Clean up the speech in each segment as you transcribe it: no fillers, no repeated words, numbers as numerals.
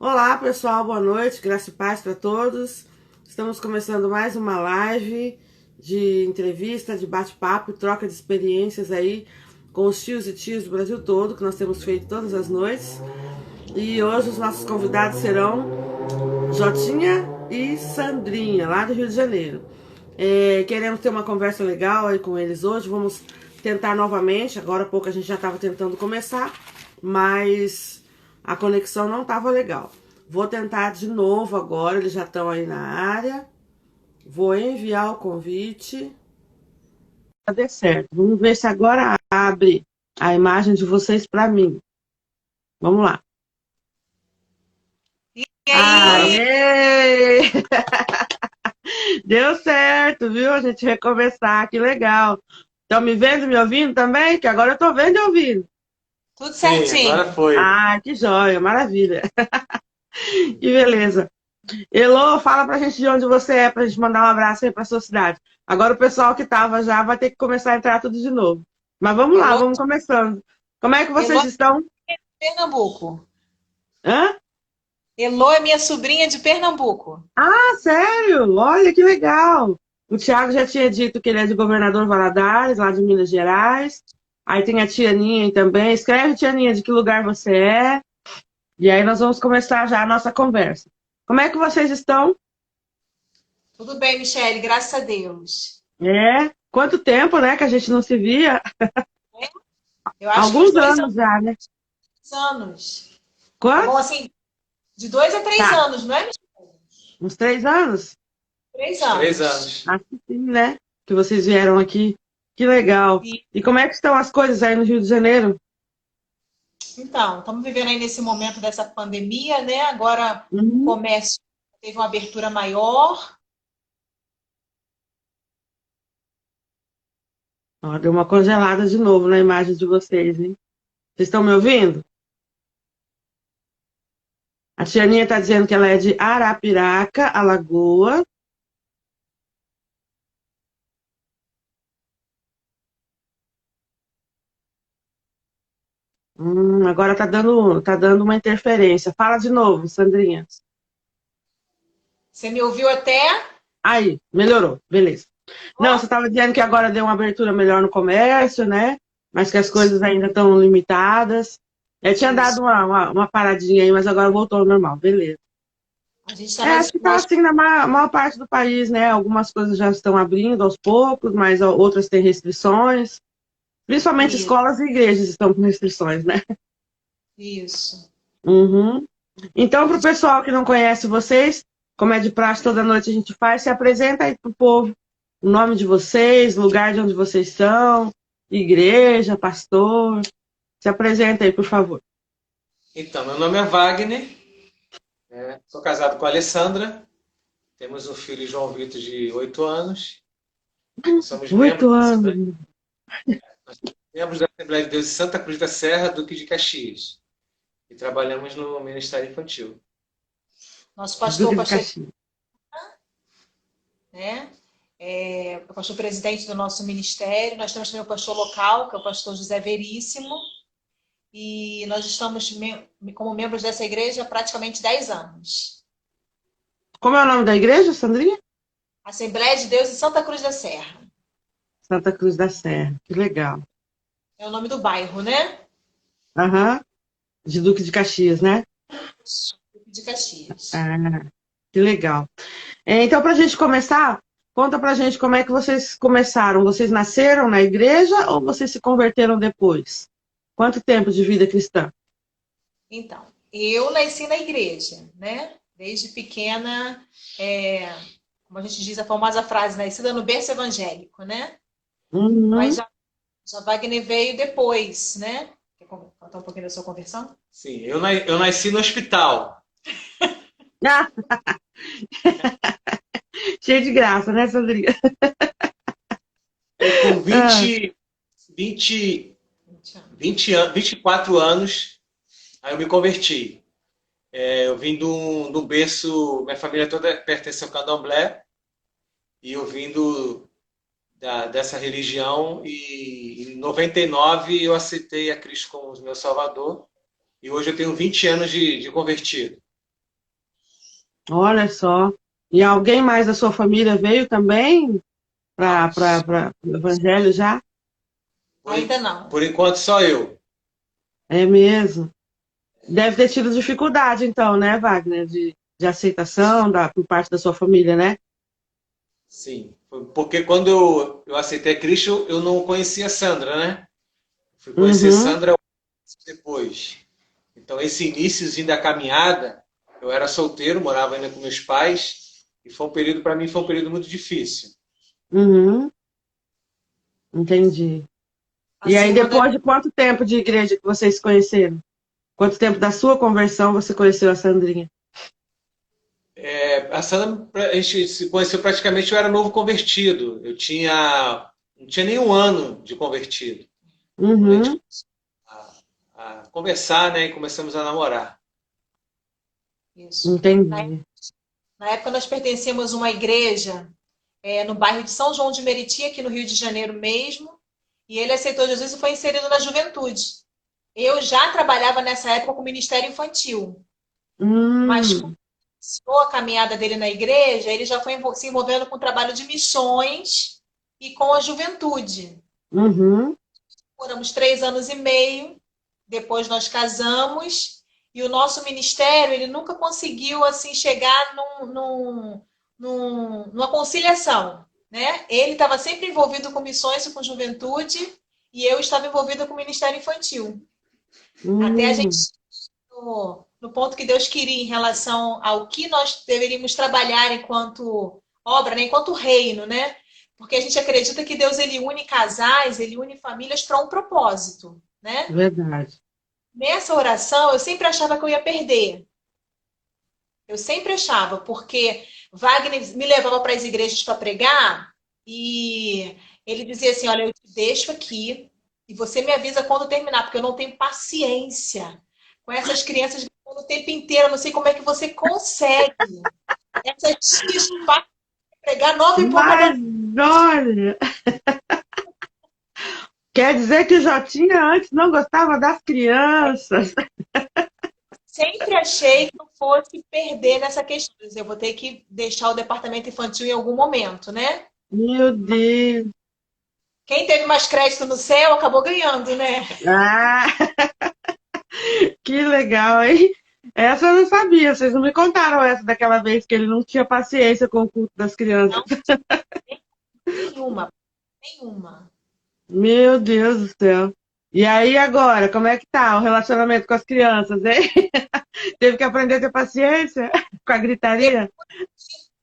Olá pessoal, boa noite, graça e paz para todos. Estamos começando mais uma live de entrevista, de bate-papo, troca de experiências aí com os tios e tias do Brasil todo, que nós temos feito todas as noites. E hoje os nossos convidados serão Jotinha e Sandrinha, lá do Rio de Janeiro. Queremos ter uma conversa legal aí com eles hoje. Vamos tentar novamente. Agora há pouco a gente já estava tentando começar, mas a conexão não estava legal. Vou tentar de novo agora. Eles já estão aí na área. Vou enviar o convite. Deu certo. Vamos ver se agora abre a imagem de vocês para mim. Vamos lá. E aí? Aê! Deu certo, viu? A gente recomeçar, que legal. Estão me vendo e me ouvindo também? Que agora eu estou vendo e ouvindo. Tudo Sim, agora certinho. foi. Ah, que joia, maravilha. Que beleza. Elô, fala pra gente de onde você é, pra gente mandar um abraço aí pra sua cidade. Agora o pessoal que tava já vai ter que começar a entrar tudo de novo. Mas vamos lá, Elô, vamos começando. Como é que Elô vocês estão? é de Pernambuco. Hã? Elô é minha sobrinha de Pernambuco. Ah, sério? Olha que legal. O Thiago já tinha dito que ele é de Governador Valadares, lá de Minas Gerais. Aí tem a tia Ninha aí também. Escreve, tia Ninha, de que lugar você é. E aí nós vamos começar já a nossa conversa. Como é que vocês estão? Tudo bem, Michele, graças a Deus. Quanto tempo, né, que a gente não se via? Eu acho que uns Alguns dois anos já, né? anos. Tá bom, Quantos? assim, de 2 a 3 Tá, anos, não é, Michele? uns 3 anos? Três Uns 3 anos. anos. Acho que sim, né? Que vocês vieram aqui. Que legal. E, E como é que estão as coisas aí no Rio de Janeiro? então, estamos vivendo aí nesse momento dessa pandemia, né? Agora o Uhum. comércio teve uma abertura maior. Ó, deu uma congelada de novo na imagem de vocês, hein? Vocês estão me ouvindo? A Tianinha está dizendo que ela é de Arapiraca, Alagoas. Agora tá dando uma interferência. Fala de novo, Sandrinha. Você me ouviu até? Aí, melhorou, beleza. Não, você Ó, estava dizendo que agora deu uma abertura melhor no comércio, né? Mas que as isso, coisas ainda estão limitadas. Tinha dado isso. uma paradinha aí, mas agora voltou ao normal, beleza. A gente está na Acho que está disposição. assim na maior parte do país, né? Algumas coisas já estão abrindo aos poucos, mas outras têm restrições. Principalmente escolas e igrejas estão com restrições, né? Isso. Uhum. Então, A para o gente, pessoal que não conhece vocês, como é de praxe, toda noite a gente faz, se apresenta aí para o povo. O nome de vocês, lugar de onde vocês são, igreja, pastor. Se apresenta aí, por favor. Então, meu nome é Wagner, né? Sou casado com a Alessandra, temos um filho, João Vitor, de 8 anos. Somos 8 anos. membros da Assembleia de Deus de Santa Cruz da Serra, Duque de Caxias. E trabalhamos no Ministério Infantil. nosso pastor, Duque o de pastor, Caxias. né? O pastor presidente do nosso ministério. Nós temos também o pastor local, que é o pastor José Veríssimo. E nós estamos como membros dessa igreja há praticamente 10 anos. Como é o nome da igreja, Sandrinha? Assembleia de Deus em Santa Cruz da Serra. Santa Cruz da Serra. Que legal. É o nome do bairro, né? Aham. De Duque de Caxias, né? De Caxias. Ah, que legal. Então, para a gente começar, conta para a gente como é que vocês começaram. Vocês nasceram na igreja ou vocês se converteram depois? Quanto tempo de vida cristã? Então, eu nasci na igreja, né? Desde pequena, como a gente diz a famosa frase, nascida no berço evangélico, né? Mas Uhum. já Wagner veio depois, né? Quer contar um pouquinho da sua conversão? Sim, eu nasci no hospital. Ah, cheio de graça, né, Sandrinha? E com Ah, 20, 20 anos. 24 anos, aí eu me converti. Eu vim de um berço, minha família toda pertence ao candomblé, e eu vim dessa religião, e em 99 eu aceitei a Cristo como meu Salvador, e hoje eu tenho 20 anos de convertido. Olha só. E alguém mais da sua família veio também para o Evangelho já? Ainda não. Por enquanto, só eu. É mesmo. Deve ter tido dificuldade, então, né, Wagner, de aceitação por parte da sua família, né? Sim. Porque quando eu aceitei Cristo, eu não conhecia Sandra, né? Fui conhecer Uhum, Sandra depois. Então, esse iníciozinho da caminhada, eu era solteiro, morava ainda com meus pais, e foi um período, para mim, foi um período muito difícil. uhum, entendi. E Assim, aí, quando eu depois de quanto tempo de igreja que vocês se conheceram? Quanto tempo da sua conversão você conheceu a Sandrinha? A Sandra, a gente se conheceu praticamente, eu era novo convertido. Não tinha nem um ano de convertido. Quando a gente Uhum, começou a conversar, né, e começamos a namorar. Isso. entendi. Na época nós pertencíamos a uma igreja no bairro de São João de Meriti, aqui no Rio de Janeiro mesmo, e ele aceitou Jesus e foi inserido na juventude. Eu já trabalhava nessa época com o Ministério Infantil, mas quando Hum, iniciou a caminhada dele na igreja, ele já foi se envolvendo com o trabalho de missões e com a juventude. uhum, Moramos 3 anos e meio, depois nós casamos, e o nosso ministério ele nunca conseguiu assim chegar numa conciliação, né? Ele estava sempre envolvido com missões e com juventude, e eu estava envolvida com o ministério infantil. Até a gente hum. no ponto que Deus queria em relação ao que nós deveríamos trabalhar enquanto obra, né? Enquanto reino, né? Porque a gente acredita que Deus ele une casais, ele une famílias para um propósito, né? Verdade. Nessa oração eu sempre achava que eu ia perder. Eu sempre achava, porque Wagner me levava para as igrejas para pregar e ele dizia assim: Olha, eu te deixo aqui e você me avisa quando terminar, porque eu não tenho paciência com essas crianças gritando o tempo inteiro. Eu não sei como é que você consegue. Essas tias que passam a pregar 9 e pouca da Mas, olha, quer dizer que o Jotinha antes não gostava das crianças. sempre achei que eu fosse perder nessa questão. Eu vou ter que deixar o departamento infantil em algum momento, né? Meu Deus. Quem teve mais crédito no céu acabou ganhando, né? Ah, que legal, hein? Essa eu não sabia. Vocês não me contaram essa daquela vez que ele não tinha paciência com o culto das crianças. Não, nenhuma, nenhuma. Meu Deus do céu. E aí agora, como é que tá o relacionamento com as crianças, hein? Teve que aprender a ter paciência com a gritaria?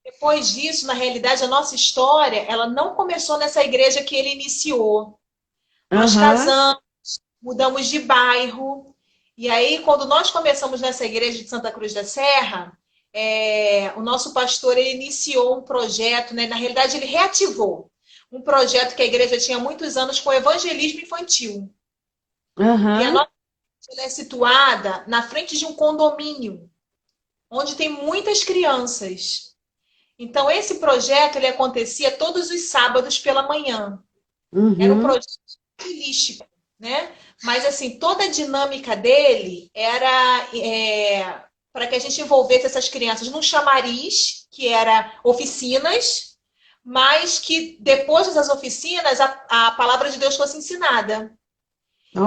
Depois disso, na realidade, a nossa história, ela não começou nessa igreja que ele iniciou. Nós Aham, casamos, mudamos de bairro. E aí, quando nós começamos nessa igreja de Santa Cruz da Serra, o nosso pastor ele iniciou um projeto, né? Na realidade, ele reativou um projeto que a igreja tinha há muitos anos com evangelismo infantil. E a aham. nossa igreja é situada na frente de um condomínio, onde tem muitas crianças. Então, esse projeto ele acontecia todos os sábados pela manhã. Era um Uhum. projeto holístico, né? Mas, assim, toda a dinâmica dele era para que a gente envolvesse essas crianças num chamariz, que era oficinas, mas que depois das oficinas a palavra de Deus fosse ensinada.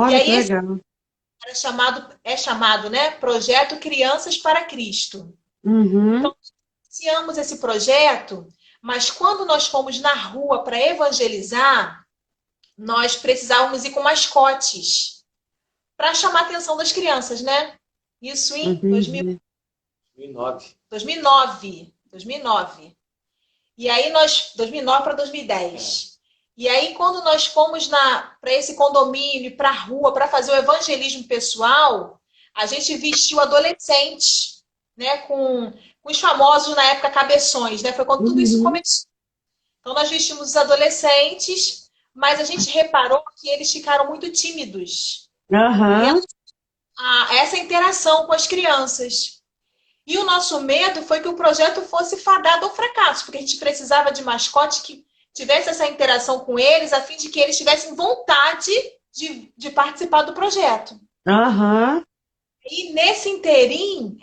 E Olha que aí esse legal. é chamado, né, Projeto Crianças para Cristo. Uhum. Iniciamos esse projeto, mas quando nós fomos na rua para evangelizar, nós precisávamos ir com mascotes para chamar a atenção das crianças, né? Isso em Entendi. 2009. 2009. 2009. E aí nós 2009 para 2010. E aí quando nós fomos para esse condomínio, para a rua, para fazer o evangelismo pessoal, a gente vestiu adolescentes, né, com os famosos na época cabeções, né? Foi quando tudo isso Uhum. começou. Então nós vestimos os adolescentes, mas a gente reparou que eles ficaram muito tímidos em Aham. relação a essa interação com as crianças. E o nosso medo foi que o projeto fosse fadado ao fracasso, porque a gente precisava de mascote que tivesse essa interação com eles, a fim de que eles tivessem vontade de participar do projeto. Aham. E nesse interim,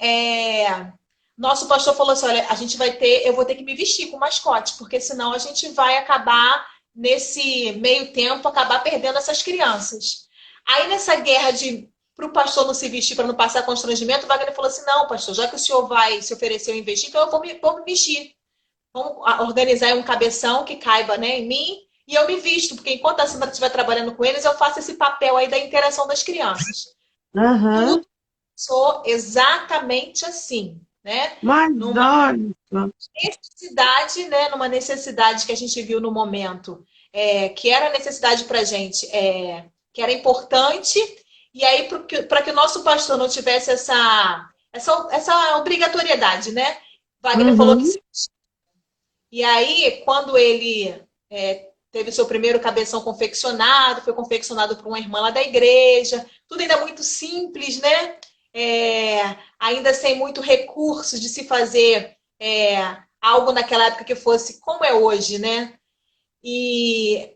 nosso pastor falou assim, olha, eu vou ter que me vestir com mascote, porque senão a gente vai acabar, nesse meio tempo, acabar perdendo essas crianças. Aí nessa guerra para o pastor não se vestir, para não passar constrangimento, o Wagner falou assim, não, pastor, já que o senhor vai se oferecer a investir, então eu vou me vestir. Vamos organizar um cabeção que caiba, né, em mim, e eu me visto, porque enquanto a Sandra estiver trabalhando com eles, eu faço esse papel aí da interação das crianças. Aham. Tudo sou exatamente assim, né? Mas Numa olha só. necessidade, né? Numa necessidade que a gente viu no momento, que era necessidade para a gente, que era importante, e aí para que o nosso pastor não tivesse essa obrigatoriedade, né? Wagner falou que Uhum. e aí, quando ele teve o seu primeiro cabeção confeccionado, foi confeccionado por uma irmã lá da igreja, tudo ainda muito simples, né? Ainda sem muito recurso de se fazer algo naquela época que fosse como é hoje, né? E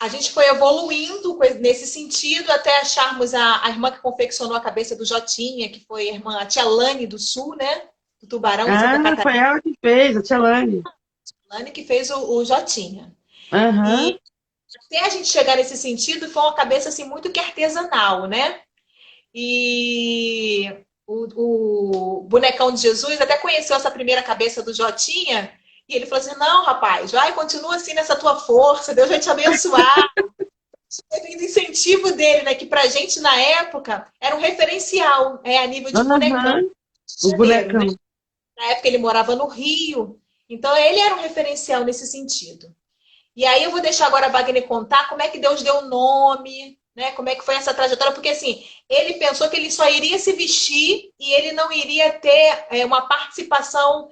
a gente foi evoluindo nesse sentido até acharmos a irmã que confeccionou a cabeça do Jotinha, que foi a tia Lane do Sul, né? Do Tubarão de Santa Ah, foi Catarina, ela que fez, a Tia Lane. Lane que fez o Jotinha. Aham. E até a gente chegar nesse sentido, foi uma cabeça assim, muito que artesanal, né? E o bonecão de Jesus até conheceu essa primeira cabeça do Jotinha, e ele falou assim: não, rapaz, vai, continua assim nessa tua força, Deus vai te abençoar. Teve incentivo dele, né? Que pra gente na época era um referencial, a nível de bonecão. Aham. De O Janeiro, né? bonecão. Na época ele morava no Rio, então ele era um referencial nesse sentido. E aí eu vou deixar agora a Wagner contar como é que Deus deu o nome, né? Como é que foi essa trajetória, porque assim, ele pensou que ele só iria se vestir e ele não iria ter uma participação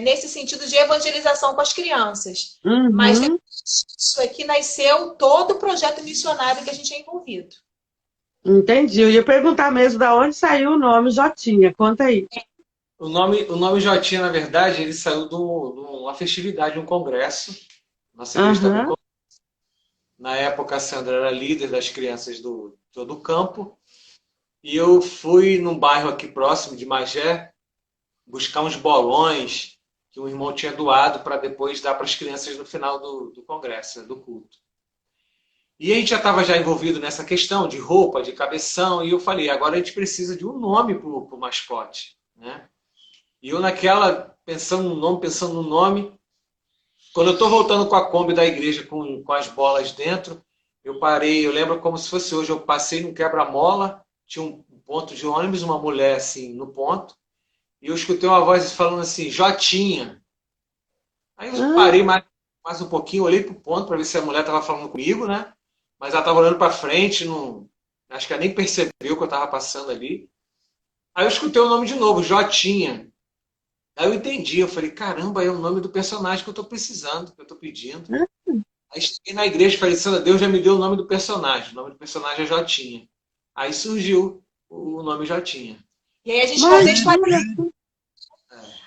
nesse sentido de evangelização com as crianças. Mas Uhum. isso aqui nasceu todo o projeto missionário que a gente é envolvido. Entendi. Eu ia perguntar mesmo da onde saiu o nome Jotinha. Conta aí. O nome Jotinha, na verdade, ele saiu de uma festividade, um congresso. Nossa igreja estava em. Aham. Na época, a Sandra era líder das crianças do todo o campo. E eu fui num bairro aqui próximo de Magé buscar uns bolões que um irmão tinha doado para depois dar para as crianças no final do congresso, né, do culto. E a gente já estava já envolvido nessa questão de roupa, de cabeção, e eu falei, agora a gente precisa de um nome para o mascote, né? E eu naquela, pensando no nome, quando eu estou voltando com a Kombi da igreja com as bolas dentro, eu parei, eu lembro como se fosse hoje, eu passei num quebra-mola, tinha um ponto de ônibus, uma mulher assim no ponto, e eu escutei uma voz falando assim, Jotinha. Aí eu Ah, parei mais um pouquinho, olhei pro ponto para ver se a mulher estava falando comigo, né? Mas ela estava olhando para frente, não, acho que ela nem percebeu que eu estava passando ali. Aí eu escutei o nome de novo, Jotinha. Aí eu entendi, eu falei, caramba, é o nome do personagem que eu estou precisando, que eu estou pedindo. Aí cheguei na igreja e falei, Sandra, Deus já me deu o nome do personagem. O nome do personagem é Jotinha. Aí surgiu o nome Jotinha. E aí mas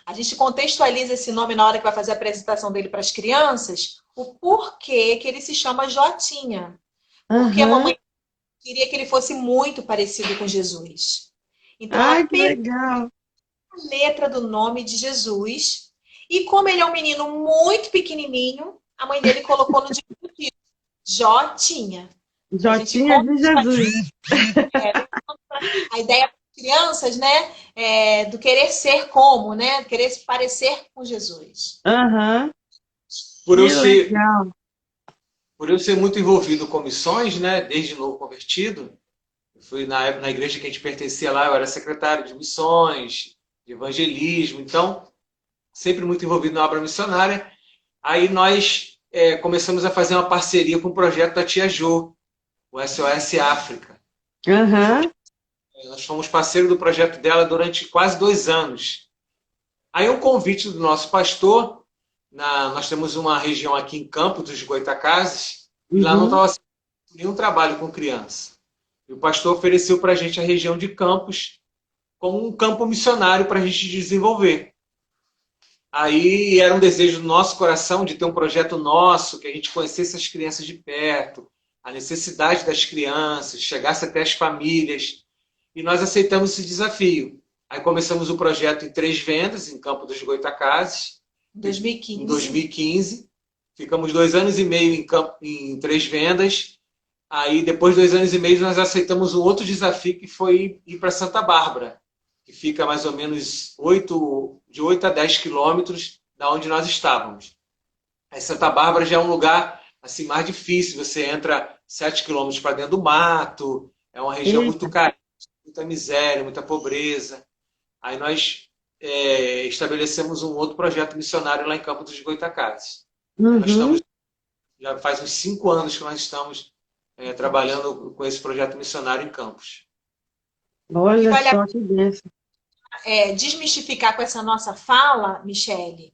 a gente contextualiza esse nome na hora que vai fazer a apresentação dele para as crianças, o porquê que ele se chama Jotinha. Porque a aham. mamãe queria que ele fosse muito parecido com Jesus. Então ela Ai, que pegou legal. a letra do nome de Jesus e como ele é um menino muito pequenininho, a mãe dele colocou no diminutivo, Jotinha. A gente Jotinha de Jesus. a ideia para crianças, né, do querer ser como, né, do querer se parecer com Jesus. Aham. Por eu Que ser, legal. por eu ser muito envolvido com missões, né, desde novo convertido, eu fui na igreja que a gente pertencia lá, eu era secretário de missões, de evangelismo, então, sempre muito envolvido na obra missionária. Aí nós começamos a fazer uma parceria com o projeto da Tia Jo, o SOS África. Aham. Nós fomos parceiro do projeto dela durante quase 2 anos. Aí um convite do nosso pastor, nós temos uma região aqui em Campos dos Goytacazes, e lá não Uhum. estava nenhum trabalho com criança. E o pastor ofereceu para a gente a região de Campos como um campo missionário para a gente desenvolver. Aí era um desejo do nosso coração de ter um projeto nosso, que a gente conhecesse as crianças de perto, a necessidade das crianças, chegasse até as famílias. E nós aceitamos esse desafio. Aí começamos o projeto em Três Vendas, em Campo dos Goytacazes, em 2015. 2015. Ficamos 2 anos e meio em Três Vendas. Aí, depois de 2 anos e meio, nós aceitamos um outro desafio, que foi ir para Santa Bárbara, que fica mais ou menos de 8 a 10 quilômetros da onde nós estávamos. Aí, Santa Bárbara já é um lugar assim, mais difícil. Você entra 7 quilômetros para dentro do mato, é uma região muito carente, muita miséria, muita pobreza. Aí nós estabelecemos um outro projeto missionário lá em Campo dos Goytacazes. Uhum. Já faz uns 5 anos que nós estamos trabalhando com esse projeto missionário em Campos. Olha vale só que benção. desmistificar com essa nossa fala, Michele,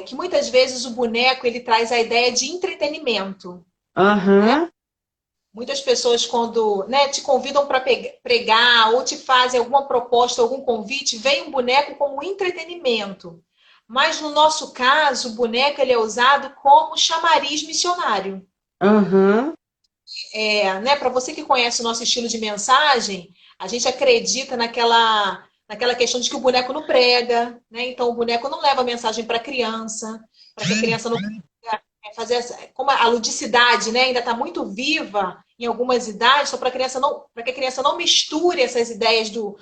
que muitas vezes o boneco ele traz a ideia de entretenimento. Aham. Muitas pessoas, quando te convidam para pregar ou te fazem alguma proposta, algum convite, vem um boneco como entretenimento. Mas no nosso caso, o boneco ele é usado como chamariz missionário. Aham. Para você que conhece o nosso estilo de mensagem, a gente acredita naquela questão de que o boneco não prega, né? Então o boneco não leva a mensagem para a criança, para que a criança não fazer como a ludicidade, né, ainda está muito viva em algumas idades, então para que a criança não misture essas ideias do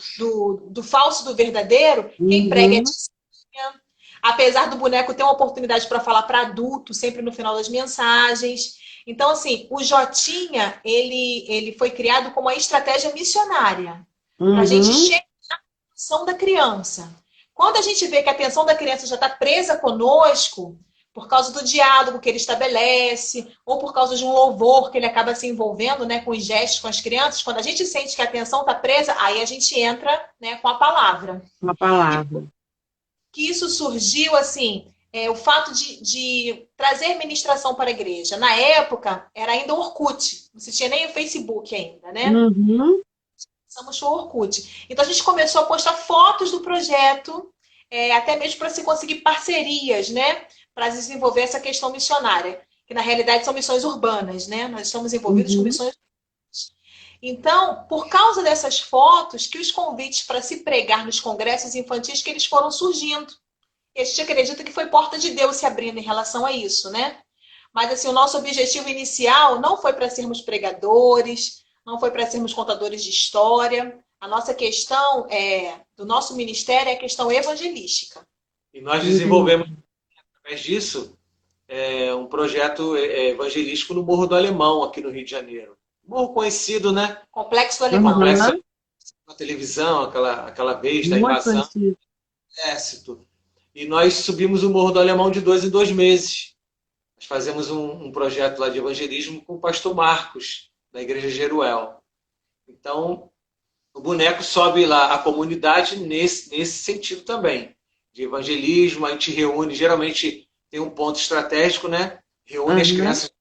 falso e do verdadeiro, quem prega é tizinha. Apesar do boneco ter uma oportunidade para falar para adulto, sempre no final das mensagens. Então, assim, o Jotinha, ele foi criado como uma estratégia missionária, para a gente chegar na atenção da criança. Quando a gente vê que a atenção da criança já está presa conosco, por causa do diálogo que ele estabelece, ou por causa de um louvor que ele acaba se envolvendo, né, com os gestos, com as crianças, quando a gente sente que a atenção está presa, aí a gente entra, né, com a palavra. Uma palavra. Que isso surgiu, assim, o fato de trazer ministração para a igreja. Na época, era ainda o Orkut, não se tinha nem o Facebook ainda, né? Uhum. Começamos o Orkut. Então a gente começou a postar fotos do projeto, até mesmo para se conseguir parcerias, né? Para desenvolver essa questão missionária, que na realidade são missões urbanas, né? Nós estamos envolvidos com missões urbanas. Então, por causa dessas fotos, que os convites para se pregar nos congressos infantis que eles foram surgindo. E a gente acredita que foi porta de Deus se abrindo em relação a isso, né? Mas assim, o nosso objetivo inicial não foi para sermos pregadores, não foi para sermos contadores de história. A nossa questão do nosso ministério é a questão evangelística. E nós desenvolvemos, através disso, um projeto evangelístico no Morro do Alemão, aqui no Rio de Janeiro. Morro conhecido, né? Complexo do Alemão. Complexo na televisão, aquela vez da invasão do exército. E nós subimos o Morro do Alemão de 2 em 2 meses. Nós fazemos um projeto lá de evangelismo com o pastor Marcos, da Igreja Jeruel. Então, o boneco sobe lá a comunidade nesse sentido também, de evangelismo. A gente reúne, geralmente tem um ponto estratégico, né? Reúne as crianças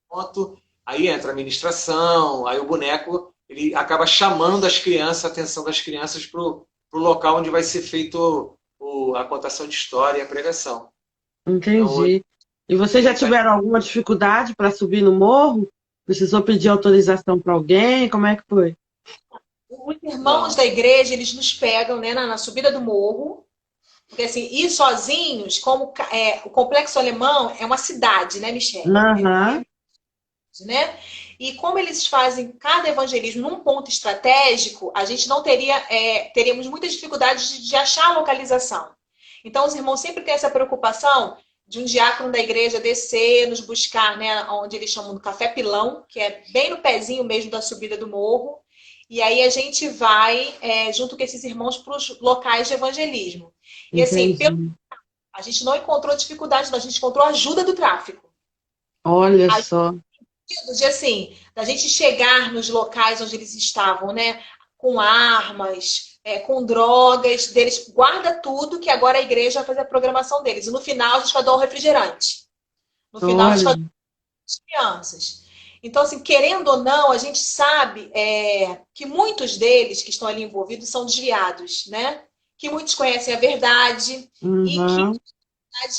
no ponto, aí entra a ministração, aí o boneco ele acaba chamando as crianças, a atenção das crianças para o local onde vai ser feito a contação de história e a pregação. Entendi. Então, e vocês já tiveram alguma dificuldade para subir no morro? Precisou pedir autorização para alguém? Como é que foi? Os irmãos da igreja, eles nos pegam, né, na subida do morro. Porque assim, ir sozinhos, como o Complexo Alemão é uma cidade, né, Michele? Né? E como eles fazem cada evangelismo num ponto estratégico, a gente não teríamos muitas dificuldades de achar a localização. Então, os irmãos sempre têm essa preocupação de um diácono da igreja descer, nos buscar, né, onde eles chamam do Café Pilão, que é bem no pezinho mesmo da subida do morro. E aí a gente vai, junto com esses irmãos, para os locais de evangelismo. E assim, a gente não encontrou dificuldade, a gente encontrou ajuda do tráfico. Olha só. De assim, da gente chegar nos locais onde eles estavam, né, com armas, com drogas, deles, guarda tudo, que agora a igreja vai fazer a programação deles. E no final a gente vai dar um refrigerante. No final a gente vai dar as crianças. Então, assim, querendo ou não, a gente sabe que muitos deles que estão ali envolvidos são desviados, né? Que muitos conhecem a verdade e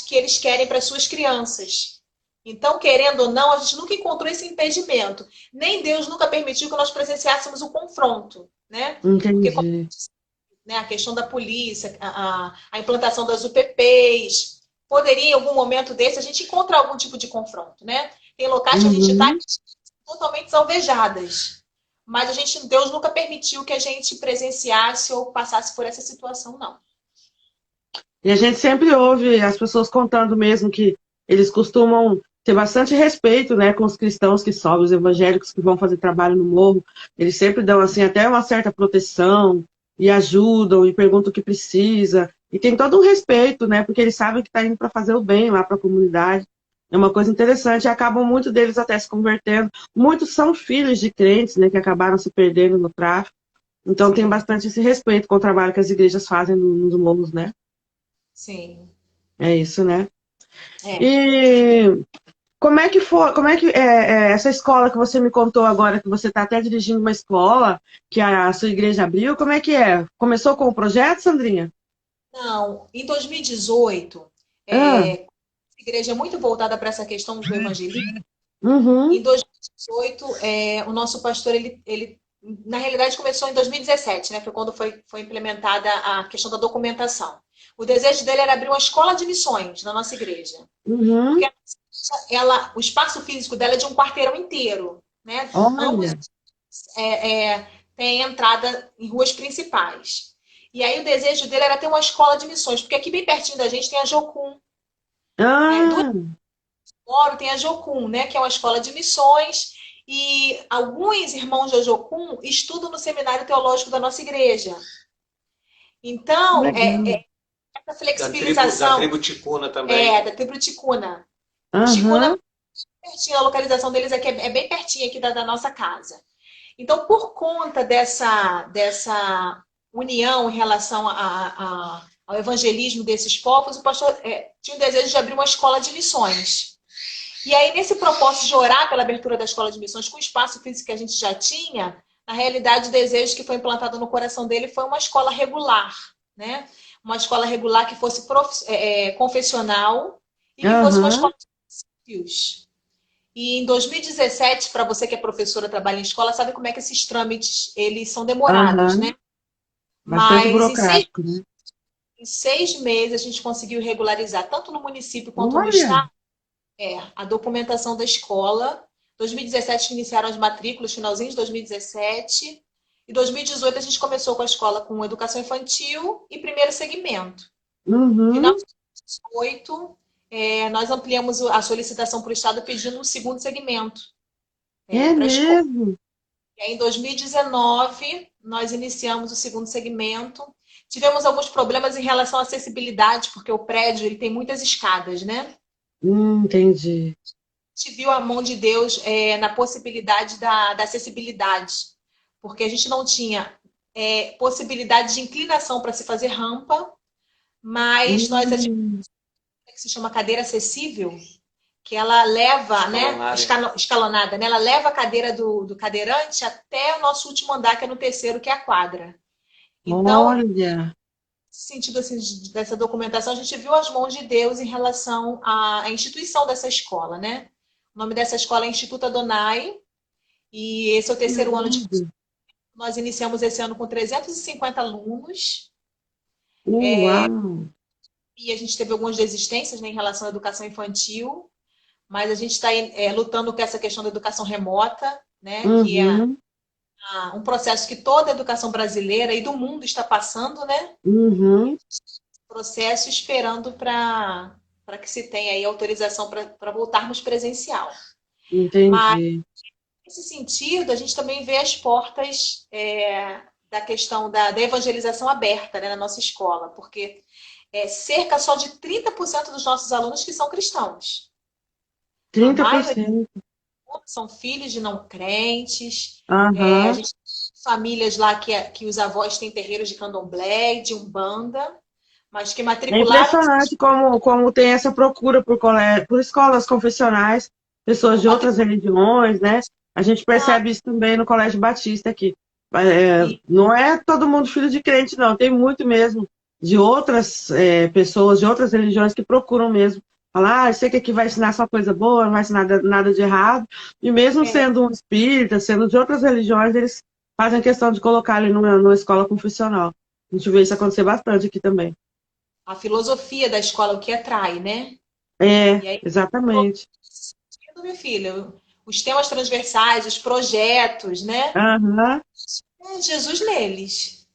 que eles querem para as suas crianças. Então, querendo ou não, a gente nunca encontrou esse impedimento. Nem Deus nunca permitiu que nós presenciássemos o confronto, né? Entendi. Porque né, a questão da polícia, a implantação das UPPs, poderia, em algum momento desse, a gente encontrar algum tipo de confronto, né? Tem locais que a gente está totalmente alvejadas, mas Deus nunca permitiu que a gente presenciasse ou passasse por essa situação, não. E a gente sempre ouve as pessoas contando mesmo que eles costumam ter bastante respeito, né, com os cristãos que sobem, os evangélicos que vão fazer trabalho no morro. Eles sempre dão, assim, até uma certa proteção e ajudam e perguntam o que precisa. E tem todo um respeito, né, porque eles sabem que está indo para fazer o bem lá para a comunidade. É uma coisa interessante. E acabam muitos deles até se convertendo. Muitos são filhos de crentes, né, que acabaram se perdendo no tráfico. Então tem bastante esse respeito com o trabalho que as igrejas fazem nos morros, né? Sim. É isso, né? É. E como é que essa escola que você me contou agora, que você está até dirigindo uma escola que a sua igreja abriu, como é que é? Começou com o projeto, Sandrinha? Não, em 2018, Ah, a igreja é muito voltada para essa questão do evangelismo. Em uhum, 2018, o nosso pastor, ele, na realidade, começou em 2017, né? Foi quando foi implementada a questão da documentação. O desejo dele era abrir uma escola de missões na nossa igreja. uhum. Porque o espaço físico dela é de um quarteirão inteiro, né? Ambos Olha. têm entrada em ruas principais. E aí o desejo dele era ter uma escola de missões, porque aqui bem pertinho da gente tem a Jocum, né? Do Ah, Moro tem a Jocum, né? Que é uma escola de missões. E alguns irmãos da Jocum estudam no seminário teológico da nossa igreja. Então, legal. essa Da flexibilização tribo Ticuna também. da tribo Ticuna. Os Ticuna, Aham, pertinho, a localização deles aqui é bem pertinho aqui da nossa casa. Então, por conta dessa união em relação ao evangelismo desses povos, o pastor tinha o desejo de abrir uma escola de missões. E aí, nesse propósito de orar pela abertura da escola de missões com o espaço físico que a gente já tinha, na realidade, o desejo que foi implantado no coração dele foi uma escola regular, né? Uma escola regular que fosse confessional e que fosse uma aham. escola de desafios. E em 2017, para você que é professora, trabalha em escola, sabe como é que esses trâmites eles são demorados, Aham. né? Bastante Mas em seis, burocrático, né? em 6 meses a gente conseguiu regularizar, tanto no município quanto no Olha. estado, a documentação da escola. 2017 iniciaram as matrículas, finalzinho de 2017. E 2018 a gente começou com a escola com educação infantil e primeiro segmento. Final Uhum. de 2018, nós ampliamos a solicitação para o Estado pedindo um segundo segmento É para a escola. mesmo? E aí, em 2019, nós iniciamos o segundo segmento. Tivemos alguns problemas em relação à acessibilidade, porque o prédio ele tem muitas escadas, né? Entendi. A gente viu a mão de Deus na possibilidade da acessibilidade, porque a gente não tinha possibilidade de inclinação para se fazer rampa, mas nós Hum. que se chama cadeira acessível, que ela leva, né, Escalonária. escalonada, né, ela leva a cadeira do cadeirante até o nosso último andar, que é no terceiro, que é a quadra. Então, Olha. nesse sentido assim, dessa documentação, a gente viu as mãos de Deus em relação à instituição dessa escola, né? O nome dessa escola é Instituto Adonai, e esse é o terceiro ano de. Nós iniciamos esse ano com 350 alunos, Uau. e a gente teve algumas desistências, né, em relação à educação infantil, mas a gente está lutando com essa questão da educação remota, né, que é Uhum. um processo que toda a educação brasileira e do mundo está passando, né? Uhum. Processo esperando para que se tenha aí autorização para voltarmos presencial. Mas, Entendi. nesse sentido, a gente também vê as portas da questão da evangelização aberta, né, na nossa escola, porque cerca só de 30% dos nossos alunos que são cristãos. A maioria 30%. são filhos de não crentes. A Aham. gente tem famílias lá que os avós têm terreiros de candomblé, de umbanda, mas que É matricularam. impressionante como tem essa procura por escolas confessionais, pessoas de outras religiões, né? A gente percebe isso também no Colégio Batista aqui. Não é todo mundo filho de crente, não. Tem muito mesmo de outras pessoas, de outras religiões que procuram mesmo falar, eu sei que aqui vai ensinar só coisa boa, não vai ensinar nada de errado. E mesmo sendo um espírita, sendo de outras religiões, eles fazem questão de colocar ele numa escola confessional. A gente vê isso acontecer bastante aqui também. A filosofia da escola, o que atrai, né? É, E aí, exatamente. minha filha, os temas transversais, os projetos, né? Aham. É Jesus neles.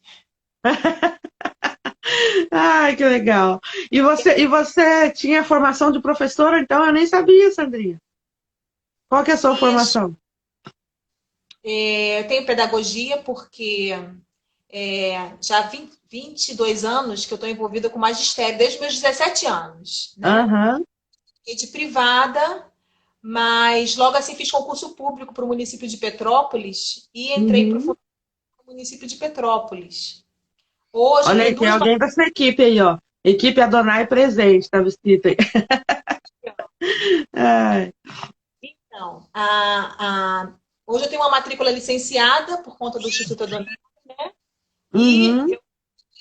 Ai, que legal. E você tinha formação de professora, então eu nem sabia, Sandrinha. Qual que é a sua Isso. formação? Eu tenho pedagogia porque já há 22 anos que eu estou envolvida com magistério, desde os meus 17 anos, né? Aham. Rede privada, mas logo assim fiz concurso público para o município de Petrópolis e entrei para Uhum. o município de Petrópolis. Hoje eu Olha tenho aí, tem duas alguém dessa equipe aí, ó. Equipe Adonai presente, estava escrito aí. Ai. Então, hoje eu tenho uma matrícula licenciada por conta do Instituto Adonai, né? E Uhum. eu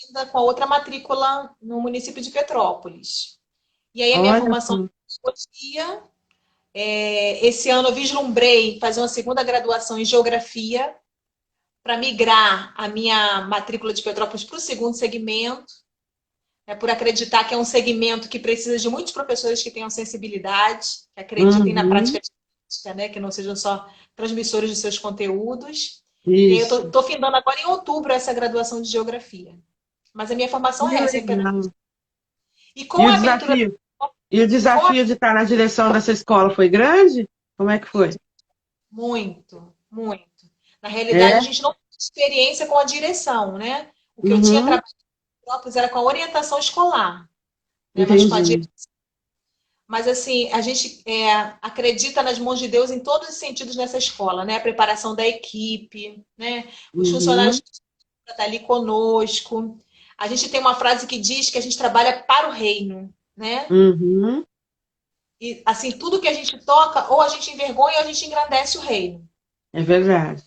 ainda com a outra matrícula no município de Petrópolis. E aí a minha Olha formação só. é psicologia. Esse ano eu vislumbrei fazer uma segunda graduação em geografia para migrar a minha matrícula de Petrópolis para o segundo segmento, né, por acreditar que é um segmento que precisa de muitos professores que tenham sensibilidade, que acreditem na Uhum. prática didática, né, que não sejam só transmissores de seus conteúdos. E aí eu Isso. estou findando agora em outubro essa graduação de geografia. Mas a minha Que formação é essa, em pedagogia. legal. E E com o a abertura, desafio? E o com a... desafio de estar na direção dessa escola foi grande? Como é que foi? muito, muito. Na realidade, a É? gente não tem experiência com a direção, né? O que eu tinha Uhum. trabalhado em Petrópolis era com a orientação escolar, né? Mas com a Entendi. Mas assim, a gente acredita nas mãos de Deus em todos os sentidos nessa escola, né? A preparação da equipe, né? Os funcionários Uhum. que estão ali conosco. A gente tem uma frase que diz que a gente trabalha para o reino, né? Uhum. E assim, tudo que a gente toca, ou a gente envergonha ou a gente engrandece o reino. É verdade.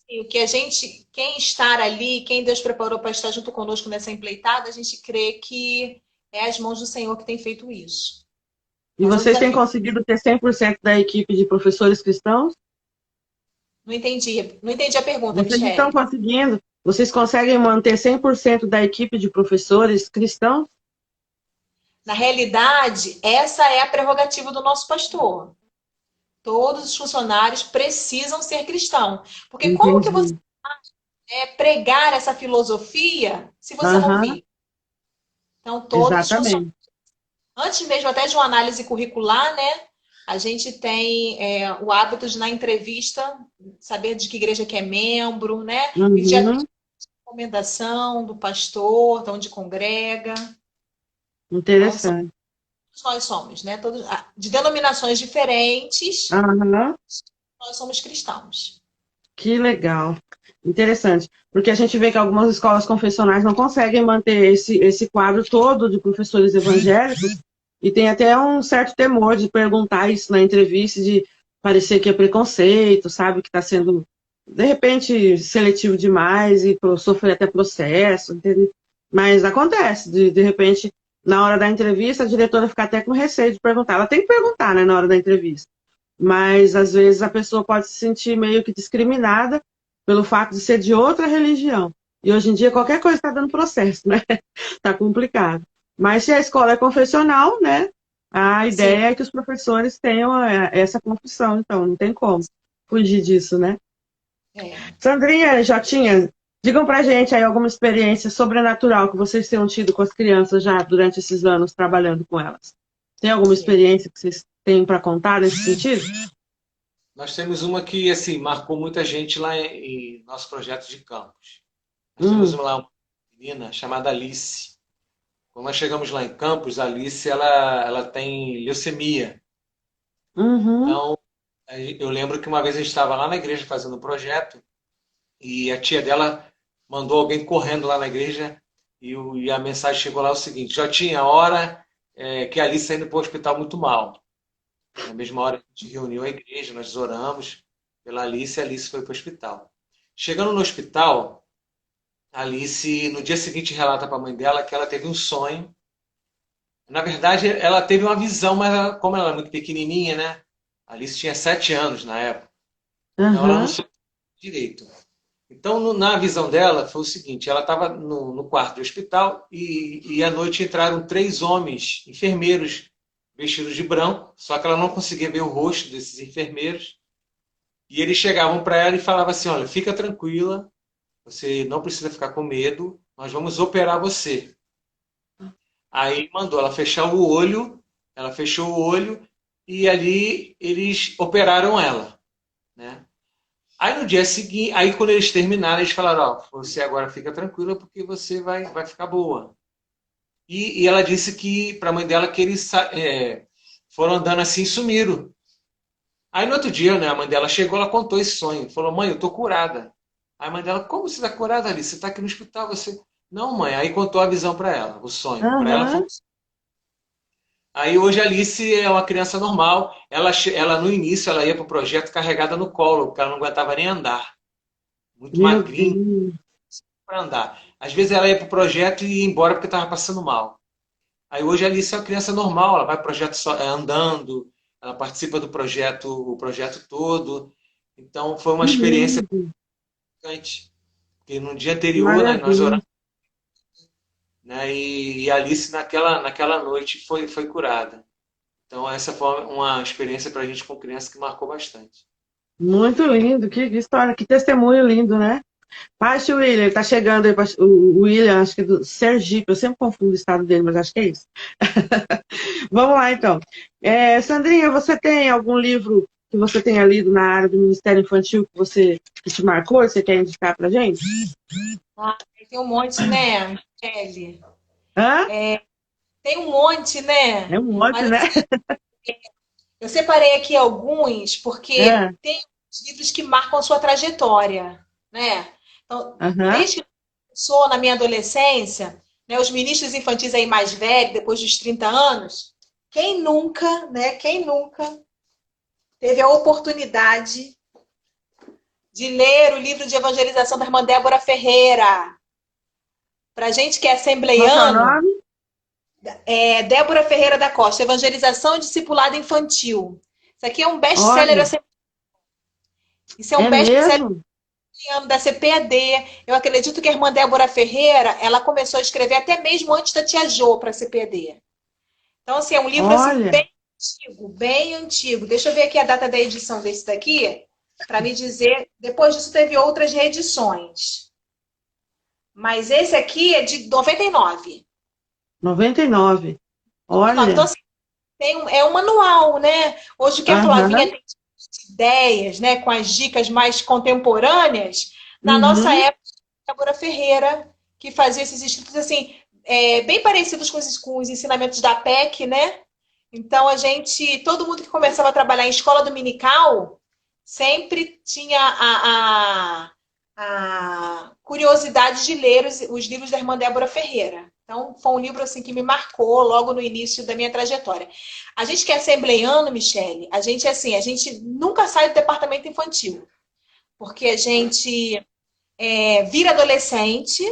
E o que a gente, quem estar ali, quem Deus preparou para estar junto conosco nessa empleitada, a gente crê que é as mãos do Senhor que tem feito isso. E Mas é um vocês têm desafio. conseguido ter 100% da equipe de professores cristãos? Não entendi a pergunta, Vocês estão Michele. conseguindo? Vocês conseguem manter 100% da equipe de professores cristãos? Na realidade, essa é a prerrogativa do nosso pastor. Todos os funcionários precisam ser cristãos. Porque como que você Entendi. pregar essa filosofia se você não Aham, vive? Então, todos os funcionários, exatamente. antes mesmo até de uma análise curricular, né? A gente tem o hábito de, na entrevista, saber de que igreja que é membro, né? Pedir a Uhum, recomendação do pastor, de onde congrega. Então, interessante. todos nós somos, né? Todos, de denominações diferentes, Aham, nós somos cristãos. que legal. Interessante. Porque a gente vê que algumas escolas confessionais não conseguem manter esse quadro todo de professores evangélicos e tem até um certo temor de perguntar isso na entrevista, de parecer que é preconceito, sabe? Que está sendo, de repente, seletivo demais e sofrer até processo, entendeu? Mas acontece, de repente, na hora da entrevista, a diretora fica até com receio de perguntar. Ela tem que perguntar, né, na hora da entrevista. Mas, às vezes, a pessoa pode se sentir meio que discriminada pelo fato de ser de outra religião. E hoje em dia, qualquer coisa está dando processo, né? Está complicado. Mas se a escola é confessional, né? A Sim, ideia é que os professores tenham essa confissão, então não tem como fugir disso, né? é. Sandrinha e Jotinha, digam pra gente aí alguma experiência sobrenatural que vocês tenham tido com as crianças já durante esses anos trabalhando com elas. Tem alguma Sim. experiência que vocês têm para contar nesse sentido? Nós temos uma que assim marcou muita gente lá em nosso projeto de campus. Nós temos Hum, lá uma menina chamada Alice. Quando nós chegamos lá em Campos, a Alice ela tem leucemia. uhum, Então, eu lembro que uma vez a gente estava lá na igreja fazendo um projeto e a tia dela mandou alguém correndo lá na igreja e a mensagem chegou lá o seguinte: já tinha hora que a Alice está indo para o hospital muito mal. Na mesma hora a gente reuniu a igreja, nós oramos pela Alice e a Alice foi para o hospital. Chegando no hospital, a Alice no dia seguinte relata para a mãe dela que ela teve um sonho. Na verdade, ela teve uma visão, mas como ela era muito pequenininha, né? A Alice tinha 7 anos na época. Então ela não aham, soube direito. Então, na visão dela, foi o seguinte: ela estava no quarto do hospital e à noite entraram 3 homens, enfermeiros, vestidos de branco, só que ela não conseguia ver o rosto desses enfermeiros. E eles chegavam para ela e falavam assim: olha, fica tranquila, você não precisa ficar com medo, nós vamos operar você. Aí mandou ela fechar o olho, ela fechou o olho e ali eles operaram ela, né? Aí no dia seguinte, aí quando eles terminaram, eles falaram: ó, você agora fica tranquila porque você vai ficar boa. E ela disse que para a mãe dela que eles foram andando assim e sumiram. Aí no outro dia, né, a mãe dela chegou, ela contou esse sonho, falou: mãe, eu tô curada. Aí a mãe dela: como você está curada, ali? Você está aqui no hospital, você? Não, mãe. Aí contou a visão para ela, o sonho. Para ela foi. Aham. Aí hoje a Alice é uma criança normal. Ela no início ela ia para o projeto carregada no colo, porque ela não aguentava nem andar. Muito Meu magrinha Deus. para andar. Às vezes ela ia para o projeto e ia embora porque estava passando mal. Aí hoje a Alice é uma criança normal, ela vai para o projeto andando, ela participa do projeto, o projeto todo. Então foi uma Que experiência lindo. marcante. Porque no dia anterior, né, nós Maravilha. oramos, né, e a Alice naquela noite foi curada. Então essa foi uma experiência para a gente com criança que marcou bastante. Muito lindo. Que história, que testemunho lindo, né? Pastor William, tá chegando aí, o William, acho que é do Sergipe, eu sempre confundo o estado dele, mas acho que é isso. Vamos lá, então. Sandrinha, você tem algum livro que você tenha lido na área do Ministério Infantil que te marcou, você quer indicar pra gente? Ah, tem um monte, né, Kelly? Hã? Tem um monte, É né? um monte, Mas né? assim, eu separei aqui alguns porque É. tem livros que marcam a sua trajetória, né? Então, Aham. desde que começou na minha adolescência, né, os ministros infantis aí mais velhos, depois dos 30 anos, quem nunca, né? Quem nunca teve a oportunidade de ler o livro de evangelização da irmã Débora Ferreira? Para gente que é Qual que é o assembleiano, nome? é Débora Ferreira da Costa, Evangelização e Discipulado Infantil. Isso aqui é um best-seller. Olha, Isso é um é best-seller mesmo? da CPAD. Eu acredito que a irmã Débora Ferreira, ela começou a escrever até mesmo antes da tia Jo para a CPAD. Então, assim, é um livro assim Olha, bem antigo, bem antigo. Deixa eu ver aqui a data da edição desse daqui, para me dizer. Depois disso teve outras reedições. Mas esse aqui é de 99. 99. 99. Então, Olha. assim, é um manual, né? Hoje o que a Flavinha Aham. tem de ideias, né, com as dicas mais contemporâneas, na nossa Uhum. época, a Débora Ferreira, que fazia esses estudos assim, bem parecidos com os ensinamentos da PEC, né? Então a gente, todo mundo que começava a trabalhar em escola dominical, sempre tinha a curiosidade de ler os livros da irmã Débora Ferreira. Então, foi um livro assim que me marcou logo no início da minha trajetória. A gente que é assembleiano, Michele, a gente assim, a gente nunca sai do departamento infantil, porque a gente vira adolescente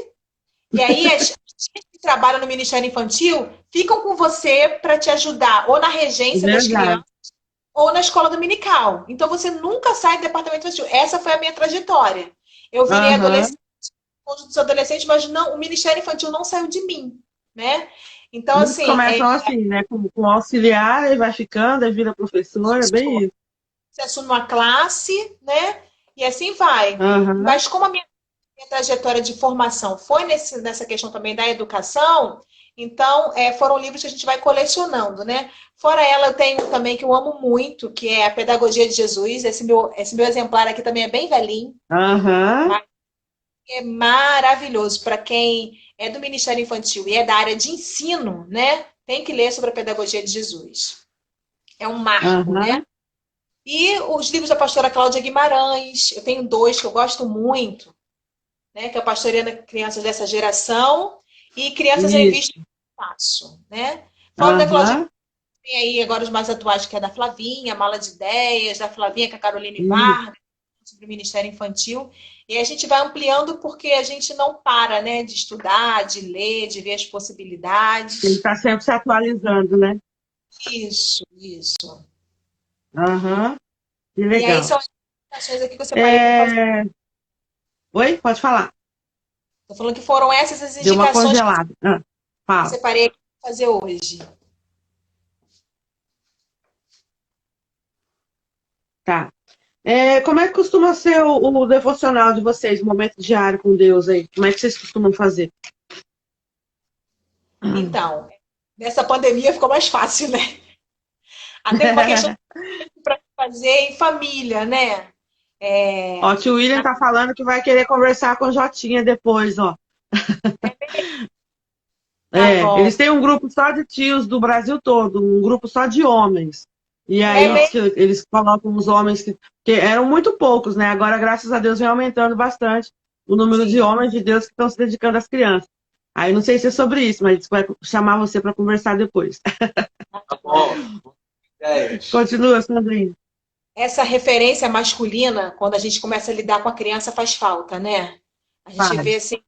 e aí as gente que trabalham no Ministério Infantil ficam com você para te ajudar ou na regência das Verdade. crianças ou na escola dominical. Então você nunca sai do departamento infantil. Essa foi a minha trajetória. Eu virei Aham. adolescente dos adolescentes, mas não, o Ministério Infantil não saiu de mim, né? Então, Muitos assim, começam assim, né? Com auxiliar, e vai ficando, aí vira professor, é bem isso. você assume uma classe, né? E assim vai. Aham. Mas como a minha trajetória de formação foi nessa questão também da educação, então foram livros que a gente vai colecionando, né? Fora ela, eu tenho também que eu amo muito, que é a Pedagogia de Jesus. Esse meu exemplar aqui também é bem velhinho, Aham. mas é maravilhoso para quem é do Ministério Infantil e é da área de ensino, né? Tem que ler sobre a Pedagogia de Jesus. É um marco, né? Aham. E os livros da pastora Cláudia Guimarães, eu tenho dois que eu gosto muito, né? Que é a Pastoreando Crianças dessa Geração e Crianças em Isso. Vista do Passo, né? Fora da Cláudia, Aham. tem aí agora os mais atuais, que é da Flavinha, Mala de Ideias, da Flavinha com a Caroline Isso. Vargas, sobre o Ministério Infantil. E a gente vai ampliando porque a gente não para, né? De estudar, de ler, de ver as Ele possibilidades. está sempre se atualizando, né? Isso, isso. Aham. Que E aí legal. são as ações aqui que eu separei para fazer. É, Oi? Pode falar. Tô falando que foram essas as Deu uma indicações que eu congelada. Ah, fala. separei aqui para fazer hoje. Tá. Como é que costuma ser o devocional de vocês, o momento diário com Deus aí? Como é que vocês costumam fazer? Então, nessa pandemia ficou mais fácil, né? Até por uma questão para fazer em família, né? Ó, tio William tá falando que vai querer conversar com Jotinha depois, ó. Tá bom. Eles têm um grupo só de tios do Brasil todo, um grupo só de homens. E É aí diz mesmo? que eles colocam os homens que eram muito poucos, né? Agora, graças a Deus, vem aumentando bastante o número de Sim. homens de Deus que estão se dedicando às crianças. Aí não sei se é sobre isso, mas vai chamar você para conversar depois. Tá bom. Ideias. Continua, Sandrinha. Essa referência masculina, quando a gente começa a lidar com a criança, faz falta, né? A gente vê Faz. assim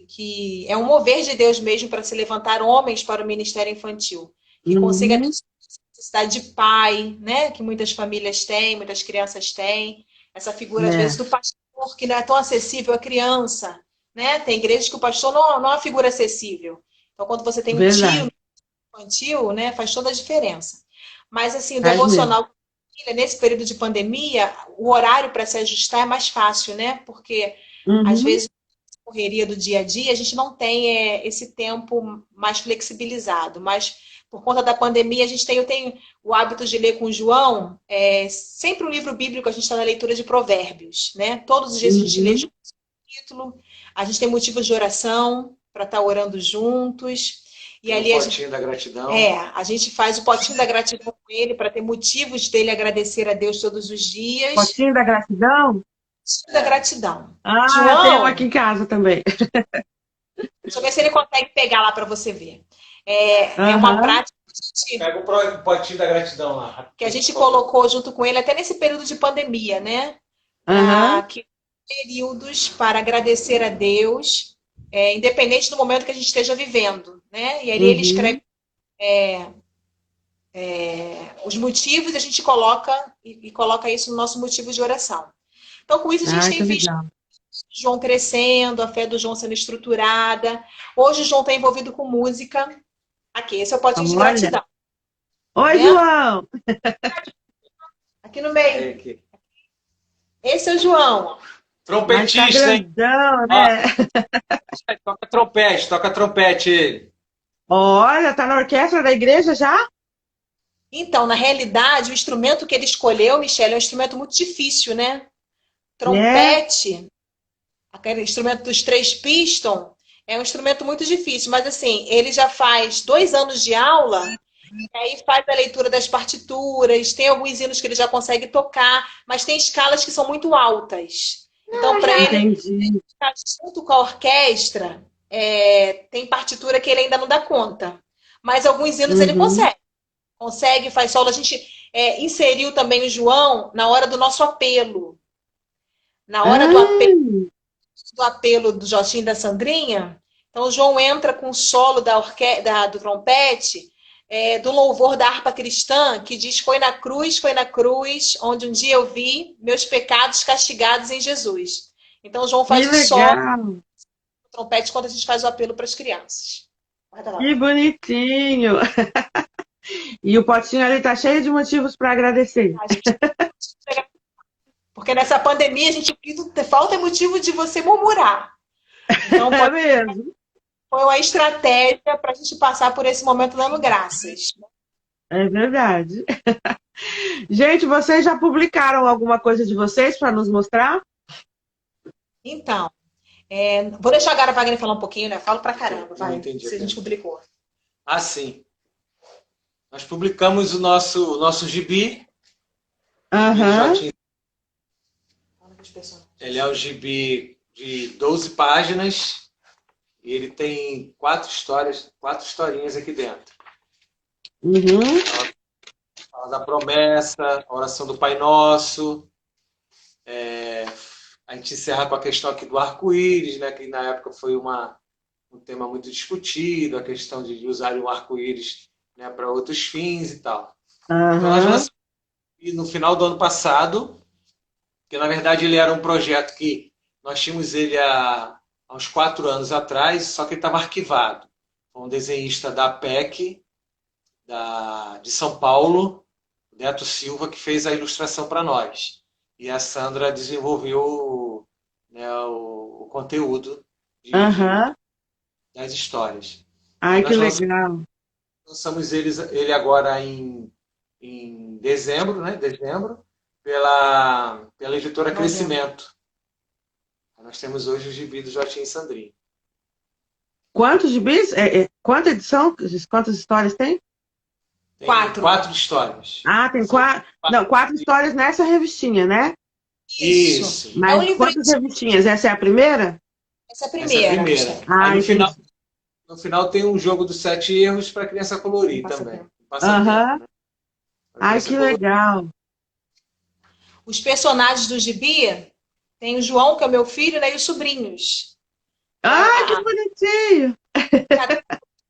que é um mover de Deus mesmo para se levantar homens para o ministério infantil, que consiga Uhum, atender a necessidade de pai, né? Que muitas famílias têm, muitas crianças têm. Essa figura, às vezes, é, do pastor, que não é tão acessível à criança, né? Tem igrejas que o pastor não é uma figura acessível. Então, quando você tem um verdade. tio infantil, né? Faz toda a diferença. Mas, assim, o Faz mesmo. devocional nesse período de pandemia, o horário para se ajustar é mais fácil, né? Porque às Uhum, vezes correria do dia a dia, a gente não tem esse tempo mais flexibilizado, mas por conta da pandemia, a gente tem, eu tenho o hábito de ler com o João, sempre um livro bíblico, a gente está na leitura de Provérbios, né? Todos os dias a gente lê uhum. um capítulo, a gente tem motivos de oração para estar orando juntos, e Tem um ali a gente potinho da gratidão. a gente faz o potinho da gratidão com ele para ter motivos dele agradecer a Deus todos os dias. Potinho da gratidão? Potinho da gratidão. Ah, tem um aqui João, em casa também. deixa eu ver se ele consegue pegar lá para você ver. É uma Aham, prática Pega o potinho da gratidão lá, que a rapidinho, gente por favor. colocou junto com ele até nesse período de pandemia, né? aham, Para que períodos para agradecer a Deus, independente do momento que a gente esteja vivendo, né? E aí ele escreve uhum. os motivos, a gente coloca e coloca isso no nosso motivo de oração. Então, com isso, a gente Ai, tem que visto legal. o João crescendo, a fé do João sendo estruturada. Hoje o João está envolvido com música. Aqui, esse é o potinho de Olha. gratidão, tá Oi, vendo? João! Aqui no meio. Aí, aqui. Esse é o João. Mas tá Trompetista, hein? grandão, Ó, né? toca trompete ele. Olha, tá na orquestra da igreja já? Então, na realidade, o instrumento que ele escolheu, Michele, é um instrumento muito difícil, né? É. Trompete, aquele instrumento dos três pistons, é um instrumento muito difícil, mas assim, ele já faz 2 anos de aula, e aí faz a leitura das partituras, tem alguns hinos que ele já consegue tocar, mas tem escalas que são muito altas. Então, para ele Entendi. estar junto com a orquestra, tem partitura que ele ainda não dá conta. Mas alguns hinos ele Uhum. consegue. Consegue, faz solo. A gente inseriu também o João na hora do nosso apelo. Na hora Ah, do apelo do Jotinho e da Sandrinha, então o João entra com o solo do trompete, do louvor da harpa cristã, que diz: foi na cruz, onde um dia eu vi meus pecados castigados em Jesus. Então o João que faz o solo legal. do trompete quando a gente faz o apelo para as crianças. Guarda lá, Que pai. bonitinho. E o potinho ali tá cheio de motivos para agradecer. A gente Porque nessa pandemia a gente falta motivo de você murmurar. Então É mesmo. foi uma estratégia para a gente passar por esse momento dando graças. É verdade. Gente, vocês já publicaram alguma coisa de vocês para nos mostrar? Então, vou deixar a Gara Wagner falar um pouquinho, né? Falo pra caramba, Não vai. entendi a Se a gente pergunta. publicou. Ah, sim. Nós publicamos o nosso gibi do Aham. Jotinho. Ele é um gibi de 12 páginas e ele tem quatro historinhas aqui dentro. Uhum. Fala da promessa, a oração do Pai Nosso. A gente encerra com a questão aqui do arco-íris, né, que na época foi um tema muito discutido, a questão de usar o arco-íris, né, para outros fins e tal. Então nós Aham. lançamos no final do ano passado, que na verdade ele era um projeto que Nós tínhamos ele há uns 4 anos atrás, só que ele estava arquivado. Foi um desenhista da PEC, de São Paulo, Neto Silva, que fez a ilustração para nós. E a Sandra desenvolveu, né, o conteúdo Aham. das histórias. Ai, que Nós legal. lançamos ele agora em dezembro, né? Dezembro, pela editora Crescimento. Nós temos hoje o gibi do Jotinho e Sandrinho. Quantos gibis? Quanta edição? Quantas histórias tem? Tem 4. 4 histórias. Ah, tem 4. Não, 4 histórias nessa revistinha, né? Isso. Mas É um livro. quantas revistinhas? Essa é a primeira? Essa é a Essa é a primeira. primeira. Ah, Aí entendi. no final tem um jogo dos 7 erros para a criança colorir também. Aham. Né? Pra Ai, criança que colorir. legal. Os personagens do gibi tem o João, que é o meu filho, né, e os sobrinhos. Ai, que bonitinho.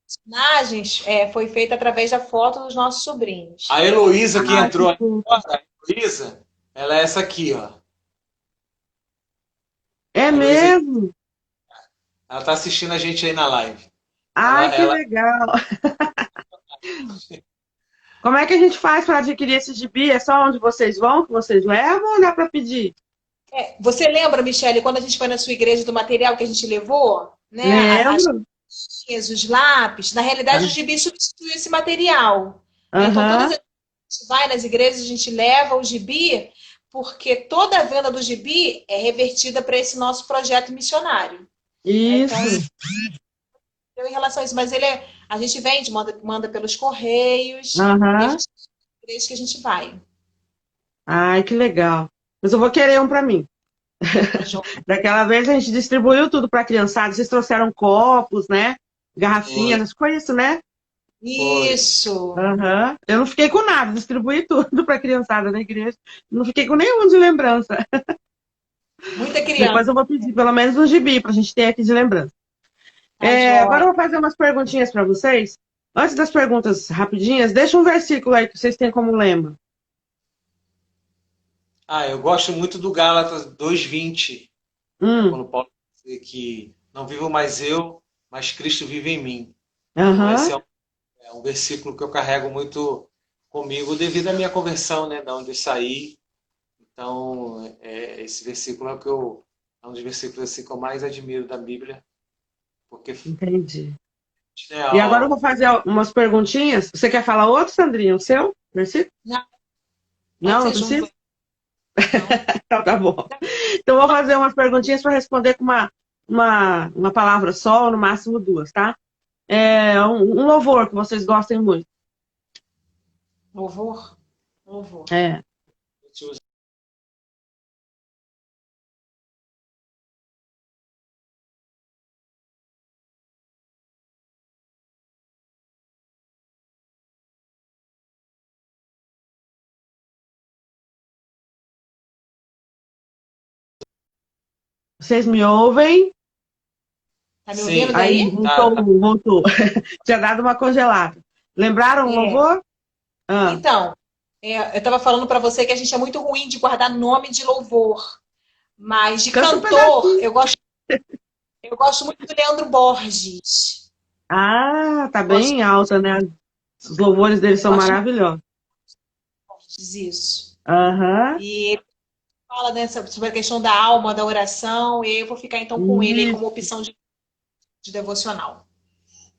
Personagens foi feita através da foto dos nossos sobrinhos. A Heloísa que Ah, entrou que fofo. agora, a Heloísa, ela é essa aqui, ó. É A Heloísa, mesmo? ela tá assistindo a gente aí na live. Ai, que Ela legal. Como é que a gente faz para adquirir esse gibi? É só onde vocês vão, que vocês levam, ou dá para pedir? Você lembra, Michele, quando a gente foi na sua igreja do material que a gente levou? Né? As Lembro. tinhas, os lápis. Na realidade, o gibi substitui esse material. Então, todas Aham. as vezes que a gente vai nas igrejas, a gente leva o gibi, porque toda a venda do gibi é revertida para esse nosso projeto missionário. Isso. Então, em relação a isso, mas a gente vende, manda pelos correios, e a Aham. gente igreja que a gente vai. Ai, que legal. Mas eu vou querer um para mim. Daquela vez a gente distribuiu tudo para a criançada. Vocês trouxeram copos, né? Garrafinhas, foi isso, né? Isso. Aham. Eu não fiquei com nada, distribuí tudo para a criançada na igreja. Não fiquei com nenhum de lembrança. Muita Depois criança. eu vou pedir pelo menos um gibi para a gente ter aqui de lembrança. Tá joia. Agora eu vou fazer umas perguntinhas para vocês. Antes das perguntas rapidinhas, deixa um versículo aí que vocês têm como lema. eu gosto muito do Gálatas 2:20, Hum. quando Paulo diz que não vivo mais eu, mas Cristo vive em mim. Então, Aham. esse é um versículo que eu carrego muito comigo devido à minha conversão, né, da onde eu saí. Então, esse versículo é um dos versículos assim, que eu mais admiro da Bíblia, porque Entendi. né, E agora eu vou fazer umas perguntinhas. Você quer falar outro, Sandrinha? O seu versículo? Não. Não, não Pode ser precisa? junto. Não. Então tá bom. Então eu vou fazer umas perguntinhas para responder com uma palavra só, ou no máximo 2, tá? Um louvor que vocês gostem muito. Louvor. Louvor. É. Vocês me ouvem? Tá me Sim. ouvindo Aí daí? voltou. Tinha dado uma congelada. Lembraram o louvor? Ah, Então, eu estava falando para você que a gente é muito ruim de guardar nome de louvor, mas de Canta um cantor, pedacinho. eu gosto muito do Leandro Borges. Tá bem alta, né? Os louvores dele são Eu gosto maravilhosos. Borges, isso. Aham. E ele fala, né, sobre a questão da alma, da oração, e eu vou ficar então com ele aí como opção de devocional.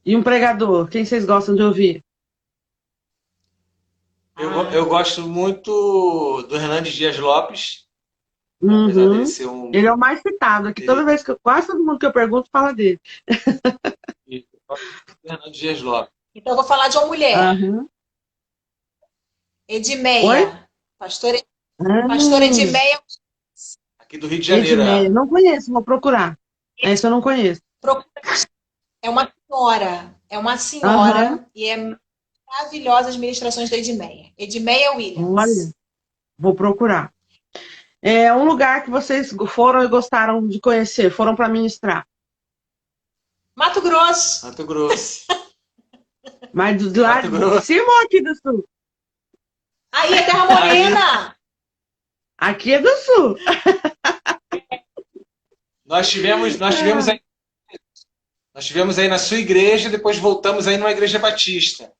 E um pregador? Quem vocês gostam de ouvir? Eu gosto muito do Hernandes Dias Lopes, apesar dele ser um... Ele é o mais citado aqui. Toda vez que quase todo mundo que eu pergunto fala dele. Hernandes Dias Lopes. Então eu vou falar de uma mulher, Aham. Edmeia. Oi? Pastora Edmeia. Aqui do Rio de Janeiro. Edmeia. Não conheço, vou procurar. Essa eu não conheço. É uma senhora e é maravilhosa as ministrações da Edmeia. Edmeia Williams. Olha, vou procurar. Um lugar que vocês foram e gostaram de conhecer, foram para ministrar. Mato Grosso. Mato Grosso. Mas de lá de cima ou aqui do sul? Aí é Terra Morena. Aqui é do sul. Ah, nós tivemos aí na sua igreja, depois voltamos aí numa igreja batista.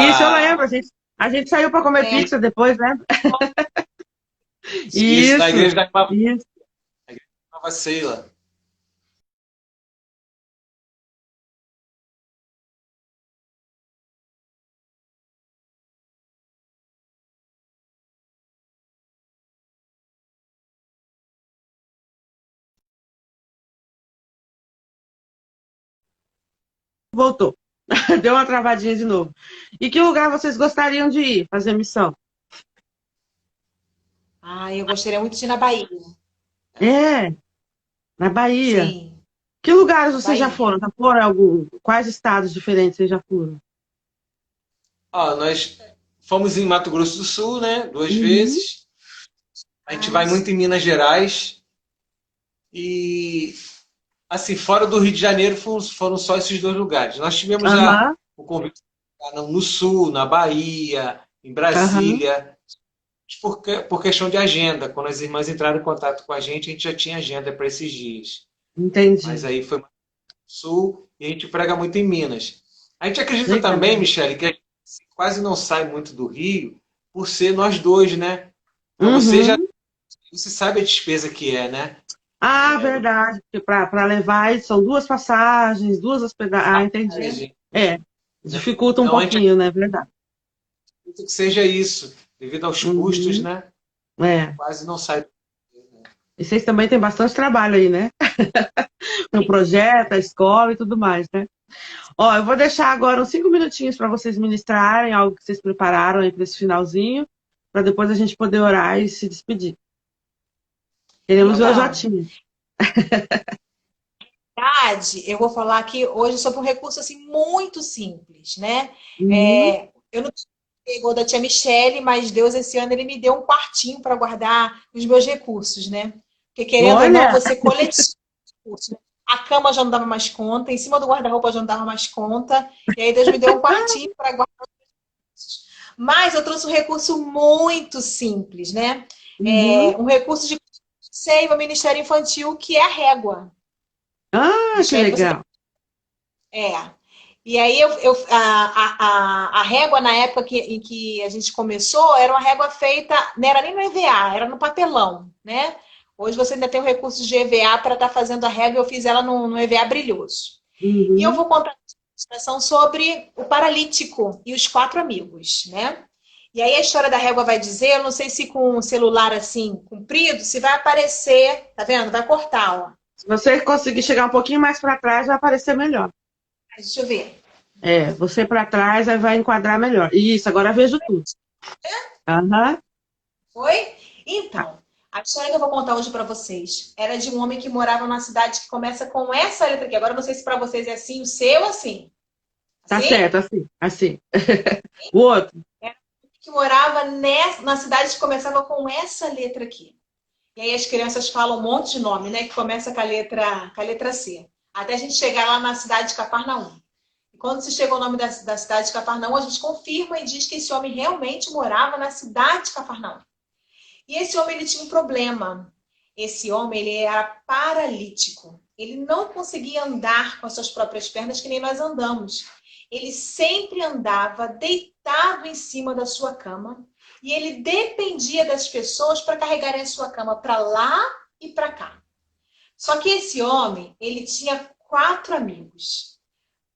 isso eu lembro. Da, A gente saiu para comer É, pizza depois, né? isso, da Isso, igreja da isso. Nova Ceila. Voltou. Deu uma travadinha de novo. E que lugar vocês gostariam de ir fazer missão? eu gostaria muito de ir na Bahia. É, na Bahia. Sim, Que lugares vocês já Bahia. foram? Já foram em algum? Quais estados diferentes vocês já foram? Ó, nós fomos em Mato Grosso do Sul, né? Duas Uhum. vezes. A gente vai Mas, muito em Minas Gerais. E, assim, fora do Rio de Janeiro foram só esses dois lugares. Nós tivemos já Aham, o convite no Sul, na Bahia, em aham, Brasília, por questão de agenda. Quando as irmãs entraram em contato com a gente já tinha agenda para esses dias. Mas entendi. aí foi no Sul e a gente prega muito em Minas. A gente acredita também, Legal. Michele, que a gente quase não sai muito do Rio por ser nós dois, né? Para Uhum. você sabe a despesa que é, né? Ah, verdade. Porque para levar aí são duas passagens, duas hospedagens. Ah, entendi. Passagem, É, né? dificulta um Então a gente pouquinho, né? Verdade. acredita que seja isso, devido aos custos, Uhum. né? É. Quase não sai. E vocês também têm bastante trabalho aí, né? O projeto, a escola e tudo mais, né? Ó, eu vou deixar agora uns 5 minutinhos para vocês ministrarem algo que vocês prepararam aí para esse finalzinho, para depois a gente poder orar e se despedir. Queremos ver o então, Jotinha. verdade, eu vou falar aqui hoje sobre um recurso assim muito simples, né? Uhum. Eu não pegou da tia Michele, mas Deus esse ano ele me deu um quartinho para guardar os meus recursos, né? Porque querendo ou não, Olha, você coleciona recursos, né? A cama já não dava mais conta, em cima do guarda-roupa já não dava mais conta, e aí Deus me deu um quartinho para guardar. Mas eu trouxe um recurso muito simples, né? uhum. Um recurso de sei, o Ministério Infantil, que é a régua. Ah, que Michele, você tem. legal. É. E aí a régua na época em que a gente começou era uma régua feita, não era nem no EVA, era no papelão, né? Hoje você ainda tem o recurso de EVA para estar fazendo a régua, eu fiz ela no EVA brilhoso. E eu Uhum. vou contar uma ilustração sobre o paralítico e os quatro amigos, né? E aí a história da régua vai dizer, eu não sei se com um celular assim comprido, se vai aparecer, tá vendo? Vai cortar, ó. Se você conseguir chegar um pouquinho mais para trás, vai aparecer melhor. Deixa eu ver. É, você para trás aí vai enquadrar melhor. Isso, agora vejo tudo. Aham. Foi? Tá. Então, a história que eu vou contar hoje para vocês era de um homem que morava numa cidade que começa com essa letra aqui. Agora eu não sei se para vocês é assim, o seu assim. Tá Assim? certo, assim, assim. O outro. Era um que morava na cidade que começava com essa letra aqui. E aí as crianças falam um monte de nome, né? Que começa com a letra C. Até a gente chegar lá na cidade de Cafarnaum. E quando se chega o nome da cidade de Cafarnaum, a gente confirma e diz que esse homem realmente morava na cidade de Cafarnaum. E esse homem ele tinha um problema. Esse homem ele era paralítico. Ele não conseguia andar com as suas próprias pernas que nem nós andamos. Ele sempre andava deitado em cima da sua cama e ele dependia das pessoas para carregarem a sua cama para lá e para cá. Só que esse homem, ele tinha quatro amigos.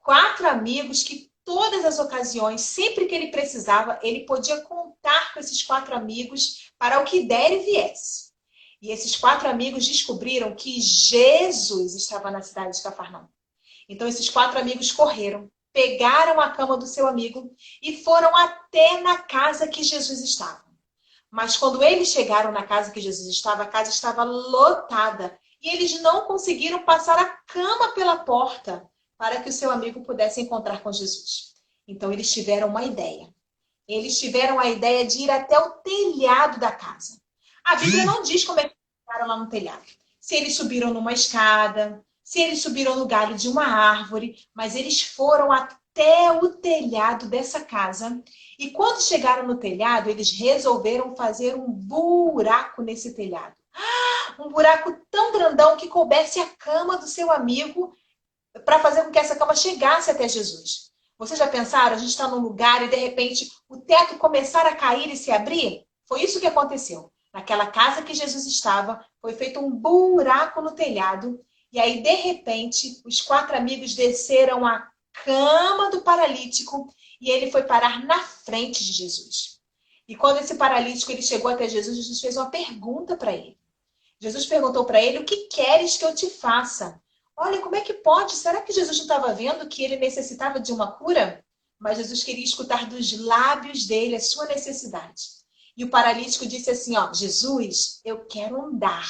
Quatro amigos que todas as ocasiões, sempre que ele precisava, ele podia contar com esses quatro amigos para o que der e viesse. E esses quatro amigos descobriram que Jesus estava na cidade de Cafarnaum. Então esses quatro amigos correram, pegaram a cama do seu amigo e foram até na casa que Jesus estava. Mas quando eles chegaram na casa que Jesus estava, a casa estava lotada. E eles não conseguiram passar a cama pela porta para que o seu amigo pudesse encontrar com Jesus. Então eles tiveram uma ideia. Eles tiveram a ideia de ir até o telhado da casa. A Bíblia não diz como é que eles chegaram lá no telhado. Se eles subiram numa escada, se eles subiram no galho de uma árvore, mas eles foram até o telhado dessa casa. E quando chegaram no telhado, eles resolveram fazer um buraco nesse telhado. Um buraco tão grandão que coubesse a cama do seu amigo para fazer com que essa cama chegasse até Jesus. Vocês já pensaram? A gente está num lugar e de repente o teto começar a cair e se abrir? Foi isso que aconteceu. Naquela casa que Jesus estava, foi feito um buraco no telhado e aí de repente os 4 amigos desceram a cama do paralítico e ele foi parar na frente de Jesus. E quando esse paralítico ele chegou até Jesus, Jesus fez uma pergunta para ele. Jesus perguntou para ele: o que queres que eu te faça? Olha, como é que pode? Será que Jesus não estava vendo que ele necessitava de uma cura? Mas Jesus queria escutar dos lábios dele a sua necessidade. E o paralítico disse assim, ó, Jesus, eu quero andar.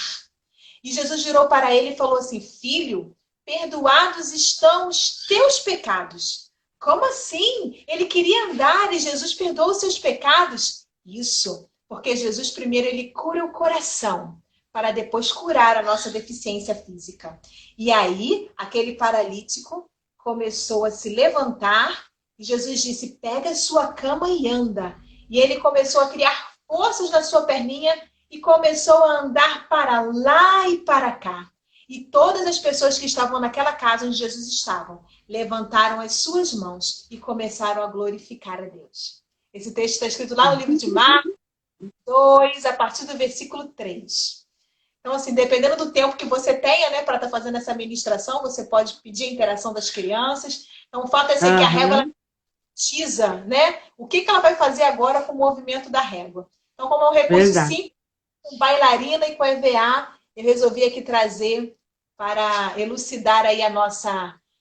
E Jesus virou para ele e falou assim, filho, perdoados estão os teus pecados. Como assim? Ele queria andar e Jesus perdoou os seus pecados? Isso, porque Jesus primeiro ele cura o coração, para depois curar a nossa deficiência física. E aí, aquele paralítico começou a se levantar e Jesus disse, pega a sua cama e anda. E ele começou a criar forças na sua perninha e começou a andar para lá e para cá. E todas as pessoas que estavam naquela casa onde Jesus estava, levantaram as suas mãos e começaram a glorificar a Deus. Esse texto está escrito lá no livro de Marcos 2, a partir do versículo 3. Então, assim, dependendo do tempo que você tenha, né, para estar fazendo essa ministração, você pode pedir a interação das crianças. Então, o fato é ser que a régua tiza, né? O que ela vai fazer agora com o movimento da régua? Então, como é um recurso simples, com bailarina e com EVA, eu resolvi aqui trazer para elucidar aí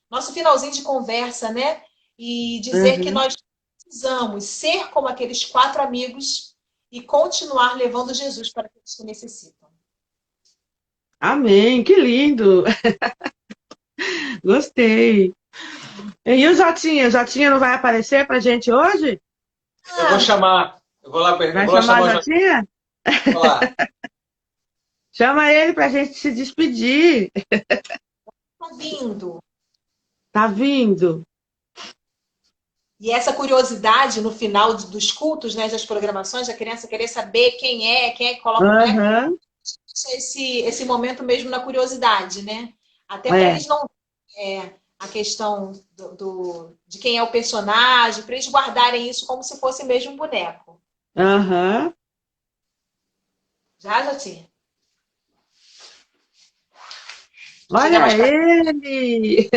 nosso finalzinho de conversa, né? E dizer que nós precisamos ser como aqueles 4 amigos e continuar levando Jesus para aqueles que necessitam. Amém, que lindo! Gostei. E o Jotinha? O Jotinha não vai aparecer pra gente hoje? Eu vou chamar. Eu vou lá, vai chamar o Jotinha? Vou lá. Chama ele pra gente se despedir. Tá vindo. Tá vindo. E essa curiosidade no final dos cultos, né, das programações, a criança querer saber quem é que coloca esse momento mesmo na curiosidade, né? Até para eles não... a questão de quem é o personagem, para eles guardarem isso como se fosse mesmo um boneco. Já tinha. Olha ele!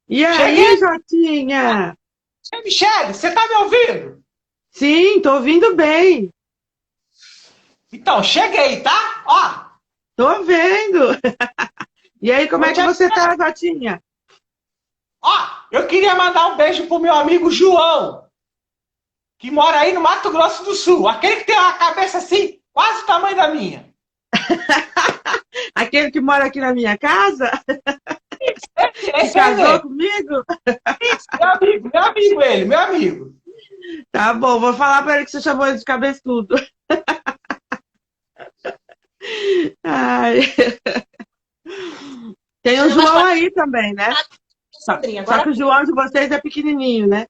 E aí, Jotinha? Michele, você tá me ouvindo? Sim, tô ouvindo bem. Então, cheguei, tá? Ó. Tô vendo. E aí, como é que você tá, Jotinha? Ó, eu queria mandar um beijo pro meu amigo João, que mora aí no Mato Grosso do Sul. Aquele que tem uma cabeça assim, quase o tamanho da minha. Aquele que mora aqui na minha casa? Esse casou comigo? Isso, meu amigo ele, meu amigo. Tá bom, vou falar pra ele que você chamou ele de cabeçudo. Ai. Tem o João aí também, né? Só que o João de vocês é pequenininho, né?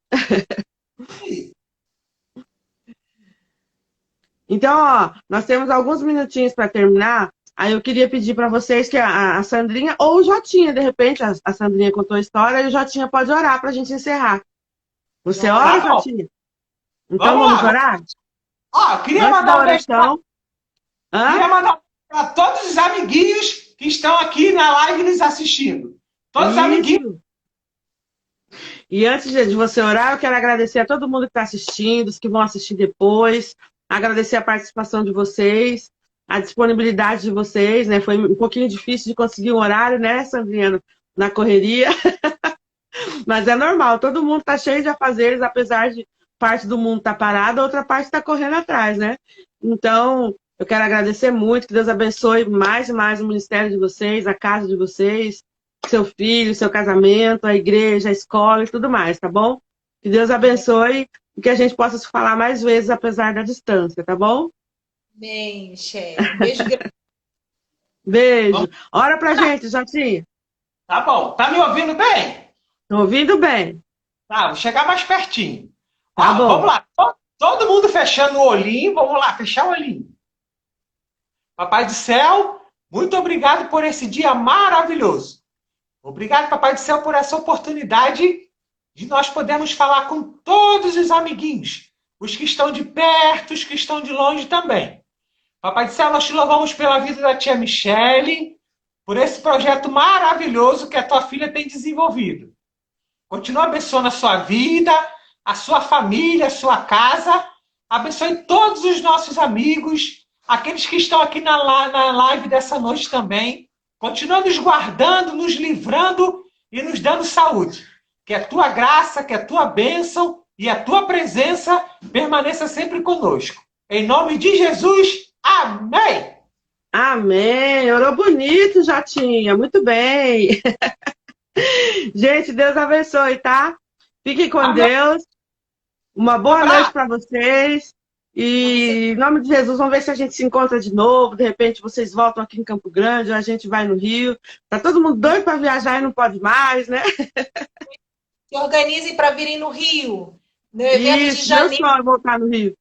Então, ó, nós temos alguns minutinhos para terminar. Aí eu queria pedir para vocês que a Sandrinha, ou o Jotinha, de repente, a Sandrinha contou a história e o Jotinha pode orar para a gente encerrar. Você ora, Jotinha? Então vamos orar? Ó, eu queria mandar um beijo queria mandar para todos os amiguinhos que estão aqui na live nos assistindo. Todos os amiguinhos. E antes de você orar, eu quero agradecer a todo mundo que está assistindo, os que vão assistir depois, agradecer a participação de vocês, a disponibilidade de vocês, né? Foi um pouquinho difícil de conseguir um horário, né, Sandrinha, na correria. Mas é normal, todo mundo está cheio de afazeres, apesar de parte do mundo estar parada, a outra parte está correndo atrás, né? Então, eu quero agradecer muito, que Deus abençoe mais e mais o ministério de vocês, a casa de vocês, seu filho, seu casamento, a igreja, a escola e tudo mais, tá bom? Que Deus abençoe e que a gente possa se falar mais vezes, apesar da distância, tá bom? Bem, chefe. Beijo grande. Beijo. Ora pra gente, Jotinha. Tá bom. Tá me ouvindo bem? Tô ouvindo bem. Tá, vou chegar mais pertinho. Tá bom. Vamos lá. Todo mundo fechando o olhinho. Vamos lá, fechar o olhinho. Papai do céu, muito obrigado por esse dia maravilhoso. Obrigado, Papai do céu, por essa oportunidade de nós podermos falar com todos os amiguinhos, os que estão de perto, os que estão de longe também. Papai do céu, nós te louvamos pela vida da tia Michele, por esse projeto maravilhoso que a tua filha tem desenvolvido. Continua abençoando a sua vida, a sua família, a sua casa. Abençoe todos os nossos amigos, aqueles que estão aqui na live dessa noite também. Continua nos guardando, nos livrando e nos dando saúde. Que a tua graça, que a tua bênção e a tua presença permaneça sempre conosco. Em nome de Jesus, amém! Amém. Orou bonito, Jotinha. Muito bem. Gente, Deus abençoe, tá? Fiquem com Amém. Deus. Uma boa noite para vocês. E em nome de Jesus, vamos ver se a gente se encontra de novo. De repente vocês voltam aqui em Campo Grande, ou a gente vai no Rio. Tá todo mundo doido para viajar e não pode mais, né? Se organizem para virem no Rio. No evento Isso, de janeiro. meu sonho é voltar no Rio.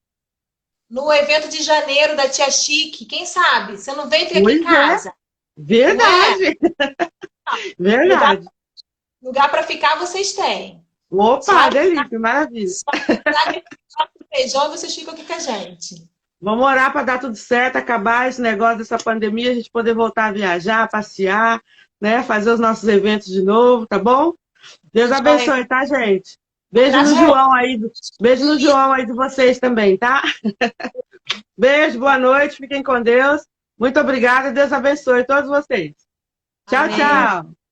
No evento de janeiro da Tia Chique, quem sabe? Você não veio ter aqui Pois em casa. Verdade. Verdade. Lugar para ficar vocês têm. Opa, Só- delícia, maravilha. Só feijão, vocês ficam aqui com a gente. Vamos orar para dar tudo certo, acabar esse negócio dessa pandemia, a gente poder voltar a viajar, passear, né? Fazer os nossos eventos de novo, tá bom? Deus abençoe, tá, gente? Beijo no João aí, beijo no João aí de vocês também, tá? Beijo, boa noite, fiquem com Deus. Muito obrigada, Deus abençoe todos vocês. Tchau, Amém. tchau.